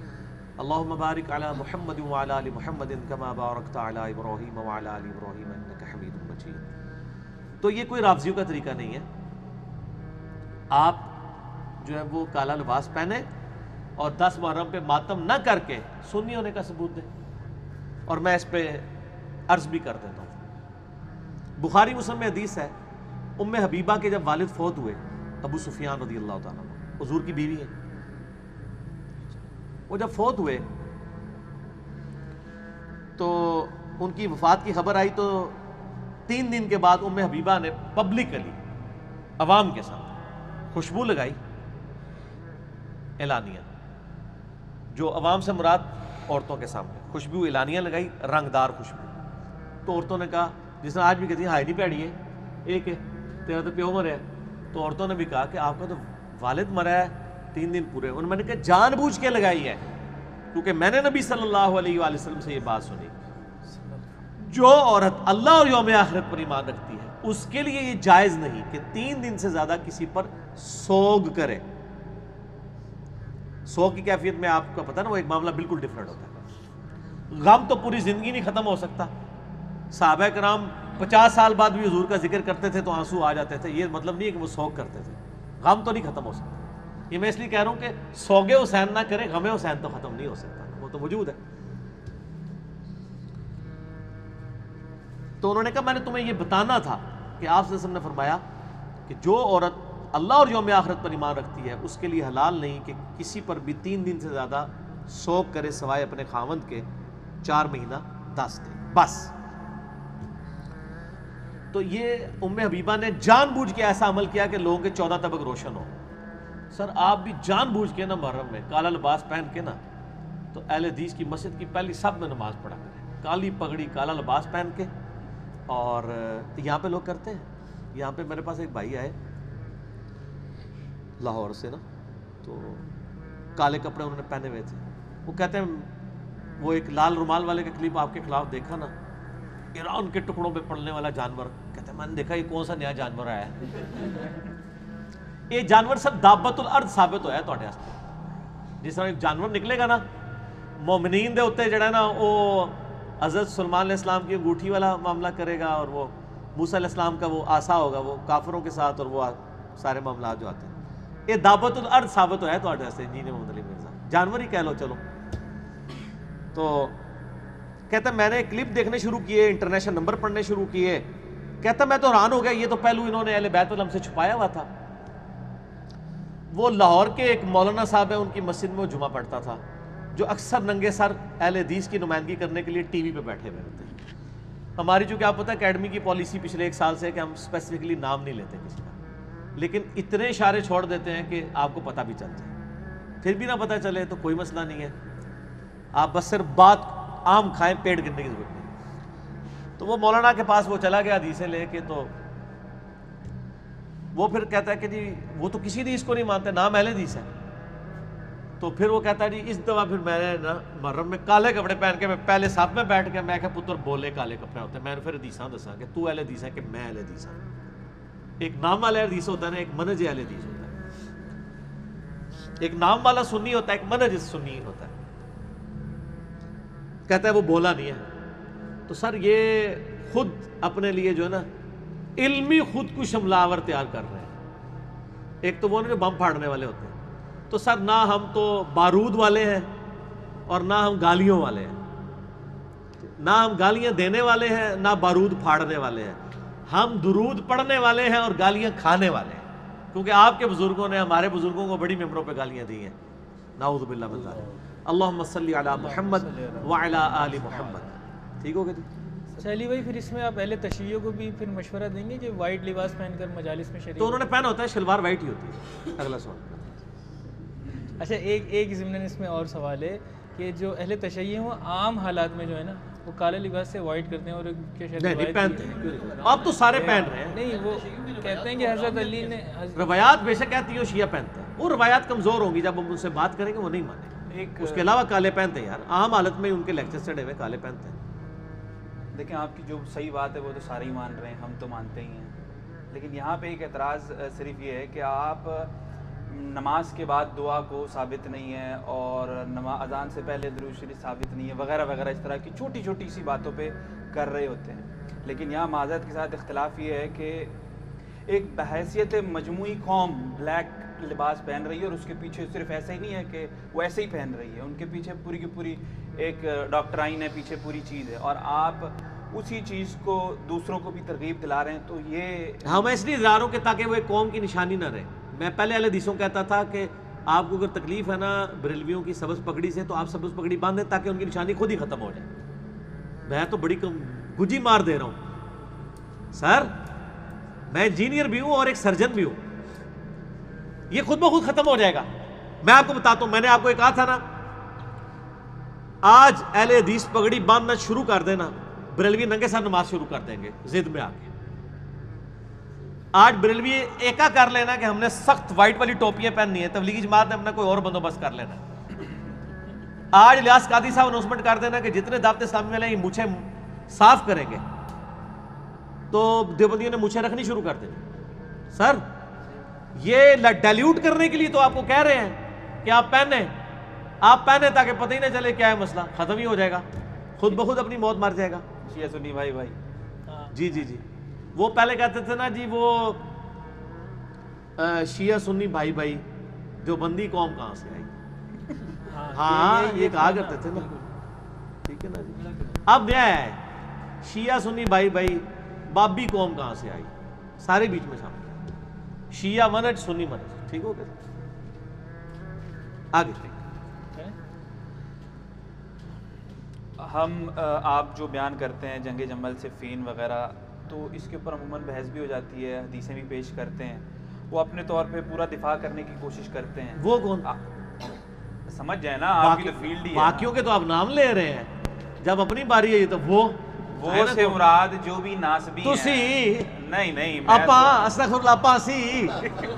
اللہم بارک علی محمد وعلی آل محمد کما بارکت علی ابراہیم وعلی آل ابراہیم انک حمید مجید. تو یہ کوئی رافضیوں کا طریقہ نہیں ہے. آپ جو ہے وہ کالا لباس پہنے اور 10 محرم پہ ماتم نہ کر کے سنی ہونے کا ثبوت دیں. اور میں اس پہ عرض بھی کر دیتا ہوں, بخاری مسلم میں حدیث ہے, ام حبیبہ کے جب والد فوت ہوئے, ابو سفیان رضی اللہ تعالیٰ عنہ حضور کی بیوی ہے, وہ جب فوت ہوئے تو ان کی وفات کی خبر آئی, تو 3 دن کے بعد ام حبیبہ نے پبلکلی عوام کے سامنے خوشبو لگائی اعلانیہ, جو عوام سے مراد عورتوں کے سامنے خوشبو اعلانیہ لگائی, رنگدار خوشبو. تو عورتوں نے کہا, جس نے آج بھی کہتی ہیں ہائی نہیں پیڑی ہے, ایک ہے تیرا تو پیو مرا ہے. تو عورتوں نے بھی کہا کہ آپ کا تو والد مرا ہے 3 دن پورے. انہوں نے کہا جان بوجھ کے لگائی ہے, کیونکہ میں نے نبی صلی اللہ علیہ وآلہ وسلم سے یہ بات سنی, جو عورت اللہ اور یوم آخرت پر ایمان رکھتی ہے اس کے لیے یہ جائز نہیں کہ 3 دن سے زیادہ کسی پر سوگ کرے. سوگ کی کیفیت میں آپ کو پتہ نا, وہ ایک معاملہ بالکل ڈیفرنٹ ہوتا ہے. غم تو پوری زندگی نہیں ختم ہو سکتا. صحابہ کرام 50 سال بعد بھی حضور کا ذکر کرتے تھے تو آنسو آ جاتے تھے. یہ مطلب نہیں ہے کہ وہ سوگ کرتے تھے. غم تو نہیں ختم ہو سکتا. یہ میں اس لیے کہہ رہا ہوں کہ سوگ حسین نہ کرے, غم حسین تو ختم نہیں ہو سکتا, وہ تو موجود ہے. تو انہوں نے کہا میں نے تمہیں یہ بتانا تھا کہ آپ صلی اللہ علیہ وسلم نے فرمایا کہ جو عورت اللہ اور یوم آخرت پر ایمان رکھتی ہے اس کے لیے حلال نہیں کہ کسی پر بھی 3 دن سے زیادہ سوگ کرے سوائے اپنے خاوند کے 4 مہینہ 10 دن بس. تو یہ ام حبیبہ نے جان بوجھ کے ایسا عمل کیا کہ لوگوں کے 14 طبق روشن ہو. سر آپ بھی جان بوجھ کے نا محرم میں کالا لباس پہن کے نا تو اہل حدیث کی مسجد کی پہلی سب میں نماز پڑھا کریں, کالی پگڑی کالا لباس پہن کے. اور یہاں پہ لوگ کرتے ہیں. یہاں پہ میرے پاس ایک بھائی آئے لاہور سے نا, تو کالے کپڑے انہوں نے پہنے ہوئے تھے. وہ کہتے ہیں وہ ایک لال رومال والے کا کلپ آپ کے خلاف دیکھا نا, ایران کے ٹکڑوں پہ پڑنے والا جانور. کہتے ہیں میں نے دیکھا یہ کون سا نیا جانور آیا ہے. یہ جانور سب دابت الارض ثابت ہویا ہے تواڈے واسطے. جس طرح ایک جانور نکلے گا نا مومنین دے اوتے جڑا ہے نا وہ حضرت سلمان علیہ السلام کی انگوٹھی والا معاملہ کرے گا, اور وہ موسیٰ علیہ السلام کا وہ عصا ہوگا وہ کافروں کے ساتھ, اور وہ سارے معاملات جو آتے ہیں. یہ دعوت الارض ثابت ہوا ہے تواڈے واسطے انجینئر محمد علی مرزا, جانور ہی کہہ لو چلو. تو کہتا میں نے کلپ دیکھنے شروع کیے, انٹرنیشنل نمبر پڑھنے شروع کیے. کہتا میں تو حیران ہو گیا, یہ تو پہلو انہوں نے اہل بیت ہم سے چھپایا ہوا تھا. وہ لاہور کے ایک مولانا صاحب ہیں, ان کی مسجد میں وہ جمعہ پڑھتا تھا, جو اکثر ننگے سر اہل حدیث کی نمائندگی کرنے کے لیے ٹی وی پہ بیٹھے ہوئے ہوتے ہیں. ہماری جو کہ آپ پتہ ہے اکیڈمی کی پالیسی پچھلے 1 سال سے ہے کہ ہم اسپیسیفکلی نام نہیں لیتے کسی کا, لیکن اتنے اشارے چھوڑ دیتے ہیں کہ آپ کو پتہ بھی چل جائے. پھر بھی نہ پتہ چلے تو کوئی مسئلہ نہیں ہے, آپ بس صرف بات عام کھائیں, پیٹ گرنے کی ضرورت نہیں. تو وہ مولانا کے پاس وہ چلا گیا حدیثیں لے کے, تو وہ پھر کہتا ہے کہ جی وہ تو کسی حدیث کو نہیں مانتے, نام اہل حدیث ہے. تو پھر وہ کہتا ہے جی اس دفعہ پھر میں نے نا محرم میں کالے کپڑے پہن کے میں پہلے صف میں بیٹھ کے میں کہ پتر بولے کالے کپڑے ہوتے ہیں, میں نے پھر حدیثاں دساں کہ تو اہل حدیث ہے کہ میں اہل حدیث ہوں. ایک نام والا حدیث ہوتا ہے نا, ایک منہج اہل حدیث ہوتا ہے. ایک نام والا سنی ہوتا ہے, ایک منہج سنی ہوتا ہے. کہتا ہے وہ بولا نہیں ہے. تو سر یہ خود اپنے لیے جو ہے نا علمی خود کش حملہ آور تیار کر رہے ہیں. ایک تو وہ جو بم پھاڑنے والے ہوتے ہیں. تو سر نہ ہم تو بارود والے ہیں اور نہ ہم گالیوں والے ہیں, نہ ہم گالیاں دینے والے ہیں نہ بارود پھاڑنے والے ہیں. ہم درود پڑھنے والے ہیں اور گالیاں کھانے والے ہیں, کیونکہ آپ کے بزرگوں نے ہمارے بزرگوں کو بڑی ممبروں پہ گالیاں دی ہیں. نعوذ باللہ من ذالک. اللہم صلی علی محمد وعلی آل محمد. ٹھیک ہو گیا جی. اچھا علی بھائی, پھر اس میں آپ اہل تشیع کو بھی پھر مشورہ دیں گے کہ وائٹ لباس پہن کر مجالس میں شریک؟ تو انہوں نے پہنا ہوتا ہے شلوار وائٹ ہی ہوتی ہے. اگلا سوال. اچھا ایک ضمن اس میں اور سوال ہے کہ جو اہل تشیع وہ عام حالات میں جو ہے نا وہ کالے لباس سے وائٹ کرتے ہیں, اور نہیں پہنتے ہیں. اب تو سارے پہن رہے ہیں. نہیں, وہ کہتے ہیں کہ حضرت علی نے روایات بے شک کہتی ہیں شیعہ پہنتے ہیں, وہ روایات کمزور ہوں گی, جب ہم ان سے بات کریں گے وہ نہیں مانیں گے. اس کے علاوہ کالے پہنتے ہیں یار, عام حالت میں ان کے لیکچر چڑھے ہوئے کالے پہنتے ہیں. دیکھیں آپ کی جو صحیح بات ہے وہ تو سارے ہی مان رہے ہیں, ہم تو مانتے ہی ہیں. لیکن یہاں پہ ایک اعتراض صرف یہ ہے کہ آپ نماز کے بعد دعا کو ثابت نہیں ہے, اور اذان سے پہلے درود شریف ثابت نہیں ہے, وغیرہ وغیرہ اس طرح کی چھوٹی چھوٹی سی باتوں پہ کر رہے ہوتے ہیں. لیکن یہاں معذرت کے ساتھ اختلاف یہ ہے کہ ایک بحیثیت مجموعی قوم بلیک لباس پہن رہی ہے, اور اس کے پیچھے صرف ایسا ہی نہیں ہے کہ وہ ایسے ہی پہن رہی ہے, ان کے پیچھے پوری کی پوری ایک ڈاکٹرائن ہے, پیچھے پوری چیز ہے, اور آپ اسی چیز کو دوسروں کو بھی ترغیب دلا رہے ہیں. تو یہ ہاں میں اس لیے دلا رہا ہوں کہ تاکہ وہ ایک قوم کی نشانی نہ رہے. میں پہلے اہل حدیثوں کہتا تھا کہ آپ کو اگر تکلیف ہے نا بریلویوں کی سبز پگڑی سے, تو آپ سبز پگڑی باندھیں تاکہ ان کی نشانی خود ہی ختم ہو جائے. میں تو بڑی گجی مار دے رہا ہوں سر, میں انجینئر بھی ہوں اور ایک سرجن بھی ہوں, یہ خود بخود ختم ہو جائے گا. میں آپ کو بتاتا ہوں, میں نے آپ کو ایک کہا تھا نا, آج اہل حدیث پگڑی باندھنا شروع کر دینا, بریلوی ننگے سر نماز شروع کر دیں گے ضد میں آ کے. آج بریلوی ایکا کر لینا کہ ہم نے سخت وائٹ والی ٹوپیاں پہننی ہے, تبلیغی جماعت نے اپنا کوئی اور بندوبست کر لینا. آج الیاس قادری صاحب اناؤنسمنٹ کر دینا کہ جتنے دعوت اسلامی والے یہ مونچھیں صاف کریں گے, تو دیوبندیوں نے مونچھیں رکھنی شروع کر دیں. سر یہ ڈائلیوٹ کرنے کے لیے تو آپ کو کہہ رہے ہیں کہ آپ پہنیں تاکہ پتہ ہی نہ چلے کیا ہے مسئلہ, ختم ہی ہو جائے گا, خود بخود اپنی موت مر جائے گا. شیعہ سنی بھائی بھائی جی جی جی, وہ پہلے کہتے تھے نا جی وہ شیعہ سنی بھائی بھائی دیوبندی قوم کہاں سے آئی. ہاں یہ کہا کرتے تھے نا, ٹھیک ہے نا جی. اب نیا ہے شیعہ سنی بھائی بھائی بابی قوم کہاں سے آئی, سارے بیچ میں شامل. شیعہ منہج سنی منہج، ٹھیک ہو گیا؟ آگے ہم آپ جو بیان کرتے ہیں جنگ جمل صفین وغیرہ، تو اس کے اوپر عموماً بحث بھی ہو جاتی ہے، حدیثیں بھی پیش کرتے ہیں، وہ اپنے طور پہ پورا دفاع کرنے کی کوشش کرتے ہیں. وہ کون؟ سمجھ جائے نا، آپ کی تو فیلڈ ہی ہے. باقیوں کے تو آپ نام لے رہے ہیں، جب اپنی باری ہے تو وہ سے مراد جو بھی ناسبی ہیں. تسی نہیں اپا استغفر اللہ اپا سی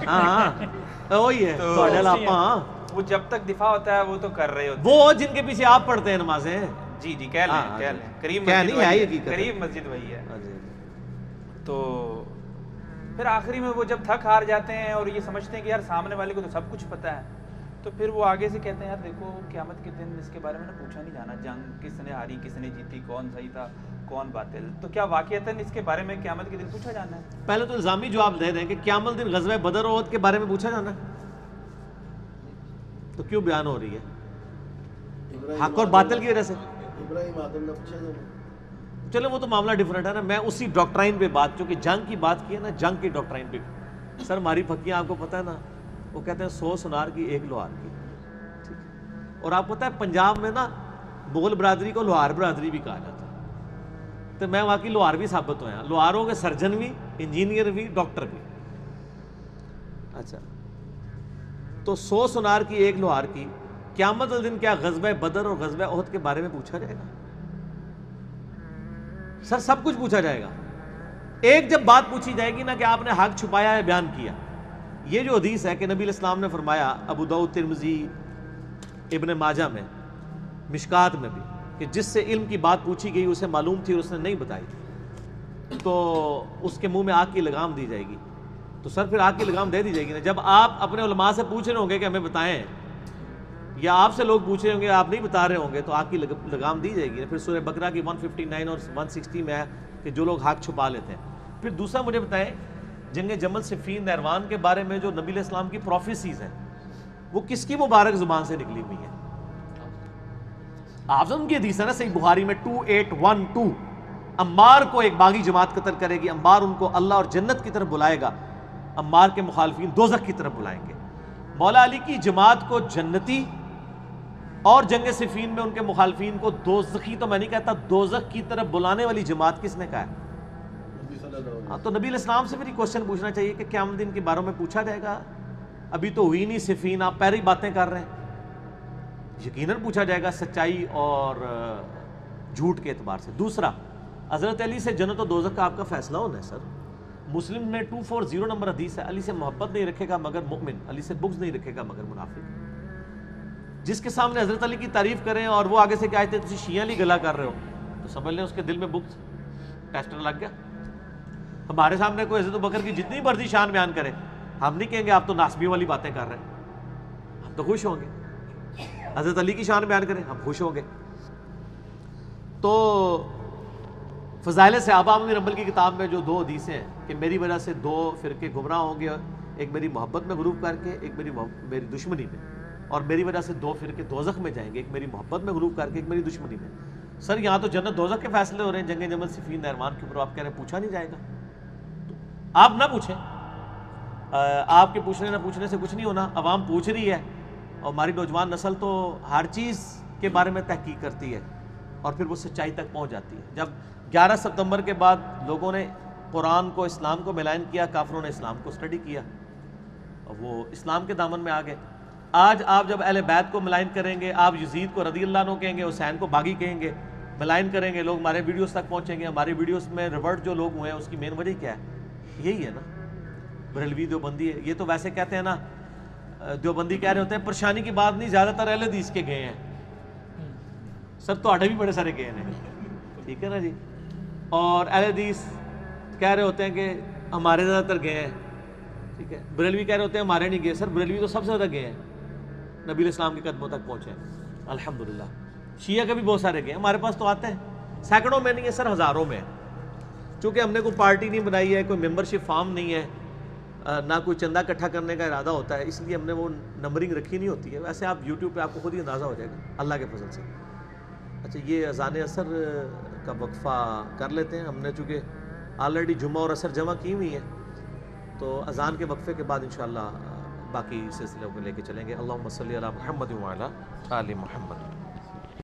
ہاں وہی ہے تواڈے لا اپا. وہ جب تک دفاع ہوتا ہے وہ تو کر رہے ہوتے وہ جن کے پیچھے آپ پڑھتے ہیں نمازیں. جی کہہ لیں قریب مسجد وہی ہے. تو پھر آخری میں وہ جب تھک ہار جاتے ہیں اور یہ سمجھتے ہیں کہ یار سامنے والے کو تو سب کچھ پتہ ہے، تو پھر وہ آگے سے کہتے ہیں یار دیکھو قیامت کے دن اس کے بارے میں نا پوچھا نہیں جانا، جنگ کس نے ہاری کس نے جیتی، کون صحیح تھا کون باطل. تو کیا واقعتاً اس کے بارے میں قیامت کے دن پوچھا جانا ہے؟ پہلے تو الزامی جواب دے دیں کہ قیامت دن غزوہ بدر اور احد کے بارے میں پوچھا جانا ہے، تو کیوں بیان ہو رہی ہے حق اور باطل کی وجہ سے؟ ابراہیم آدم نے پوچھا تھا. چلو وہ تو معاملہ ڈیفرنٹ ہے نا. میں اسی ڈاکٹرائن پہ بات، چونکہ جنگ کی بات کی ہے نا، جنگ کی ڈاکٹرائن پہ. سر ہماری پھکیاں آپ کو پتہ ہے نا، وہ کہتے ہیں 100 سنار کی ایک لوہار کی. ٹھیک ہے، اور آپ کو پتہ ہے پنجاب میں نا مغل برادری کو لوہار برادری بھی کہا جاتا ہے. تو میں وہاں کی لوہار بھی ثابت ہویا، لوہاروں کے سرجن بھی، انجینئر بھی، ڈاکٹر بھی. اچھا تو 100 سنار کی ایک لوہار کی قیامت الدن کیا غزوہ بدر اور غزوہ احد کے بارے میں پوچھا جائے گا؟ سر سب کچھ پوچھا جائے گا. ایک جب بات پوچھی جائے گی نا کہ آپ نے حق چھپایا ہے بیان کیا. یہ جو حدیث ہے کہ نبی علیہ السلام نے فرمایا ابو داؤد ترمذی ابن ماجہ میں مشکات میں بھی کہ جس سے علم کی بات پوچھی گئی اسے معلوم تھی اور اس نے نہیں بتائی تو اس کے منہ میں آگ کی لگام دی جائے گی. تو سر پھر آگ کی لگام دے دی جائے گی نا. جب آپ اپنے علماء سے پوچھ رہے ہوں گے کہ ہمیں بتائیں، یا آپ سے لوگ پوچھ رہے ہوں گے آپ نہیں بتا رہے ہوں گے، تو آگ کی لگام دی جائے گی. پھر سورہ بقرہ کی 159 اور 160 میں ہے کہ جو لوگ حق چھپا لیتے ہیں. پھر دوسرا مجھے بتائیں جنگ جمل صفین نہروان کے بارے میں جو نبی علیہ السلام کی پروفیسیز ہیں وہ کس کی مبارک زبان سے نکلی ہوئی ہیں؟ آپ سن کی حدیث ہے نا صحیح بخاری میں 2812، عمار کو ایک باغی جماعت قتل کرے گی، عمار ان کو اللہ اور جنت کی طرف بلائے گا، عمار کے مخالفین دوزخ کی طرف بلائیں گے. مولا علی کی جماعت کو جنتی اور جنگ صفین میں ان کے مخالفین کو دوزخی، تو میں نہیں کہتا دوزخ کی طرف بلانے والی جماعت کس نے کہا ہے؟ ہاں تو نبی علیہ السلام سے پھر یہ کوشچن پوچھنا چاہیے کہ قیامت دن کے بارے میں پوچھا جائے گا. ابھی تو ہوئی نہیں صفین، آپ پہلے ہی باتیں کر رہے ہیں. یقیناً پوچھا جائے گا سچائی اور جھوٹ کے اعتبار سے. دوسرا حضرت علی سے جنت و دوزخ کا آپ کا فیصلہ ہونا ہے. سر مسلم میں 240 نمبر حدیث ہے، علی سے محبت نہیں رکھے گا مگر مؤمن، علی سے بغض نہیں رکھے گا مگر منافق. جس کے سامنے حضرت علی کی تعریف کریں اور وہ آگے سے کیا کہتے ہیں تسی شیعہ لی گلا کر رہے ہو، تو سمجھ لیں اس کے دل میں بغض ٹیسٹر لگ گیا. ہمارے سامنے کوئی حضرت بکر کی جتنی مرضی شان بیان کرے، ہم نہیں کہیں گے آپ تو ناسبی والی باتیں کر رہے ہیں، ہم تو خوش ہوں گے. حضرت علی کی شان بیان کریں ہم خوش ہوں گے. تو فضائل صحابہ میں رمبل کی کتاب میں جو 2 حدیثیں ہیں کہ میری وجہ سے 2 فرقے گمراہ ہوں گے، ایک میری محبت میں غلوب کر کے، ایک میری دشمنی میں، اور میری وجہ سے 2 فرقے دوزخ میں جائیں گے، ایک میری محبت میں غلوب کر کے، ایک میری دشمنی میں. سر یہاں تو جنت دوزخ کے فیصلے ہو رہے ہیں جنگ جمل صفین نہروان کے اوپر، آپ کہہ رہے ہیں پوچھا نہیں جائے گا. آپ نہ پوچھیں، آپ کے پوچھنے نہ پوچھنے سے کچھ نہیں ہونا. عوام پوچھ رہی ہے اور ہماری نوجوان نسل تو ہر چیز کے بارے میں تحقیق کرتی ہے اور پھر وہ سچائی تک پہنچ جاتی ہے. جب 11 ستمبر کے بعد لوگوں نے قرآن کو اسلام کو ملائن کیا، کافروں نے اسلام کو اسٹڈی کیا اور وہ اسلام کے دامن میں آ گئے. آج آپ جب اہل بیت کو ملائن کریں گے، آپ یزید کو رضی اللہ عنہ کہیں گے، حسین کو باغی کہیں گے، ملائن کریں گے، لوگ ہمارے ویڈیوز تک پہنچیں گے. ہماری ویڈیوز میں ریورٹ جو لوگ ہوئے ہیں اس کی مین وجہ کیا ہے؟ یہی ہے نا، بریلوی دیوبندی ہے. یہ تو ویسے کہتے ہیں نا، دیوبندی کہہ رہے ہوتے ہیں پریشانی کی بات نہیں، زیادہ تر اہل حدیث کے گئے ہیں. سر تو آٹھے بھی بڑے سارے گئے ہیں، ٹھیک ہے نا جی. اور اہل حدیث کہہ رہے ہوتے ہیں کہ ہمارے زیادہ تر گئے ہیں، ٹھیک ہے. بریلوی کہہ رہے ہوتے ہیں ہمارے نہیں گئے. سر بریلوی تو سب سے زیادہ گئے ہیں، نبی علیہ السلام کے قدموں تک پہنچے ہیں الحمدللہ. شیعہ کے بھی بہت سارے گئے ہیں، ہمارے پاس تو آتے ہیں، سینکڑوں میں نہیں ہے سر، ہزاروں میں. چونکہ ہم نے کوئی پارٹی نہیں بنائی ہے، کوئی ممبرشپ فارم نہیں ہے، نہ کوئی چندہ اکٹھا کرنے کا ارادہ ہوتا ہے، اس لیے ہم نے وہ نمبرنگ رکھی نہیں ہوتی ہے. ویسے آپ یوٹیوب پہ آپ کو خود ہی اندازہ ہو جائے گا اللہ کے فضل سے. اچھا یہ اذان عصر کا وقفہ کر لیتے ہیں. ہم نے چونکہ آلریڈی جمعہ اور عصر جمع کی ہوئی ہے تو اذان کے وقفے کے بعد انشاءاللہ باقی سلسلوں کو لے کے چلیں گے. اللہم صلی علی محمد وعلی آل محمد.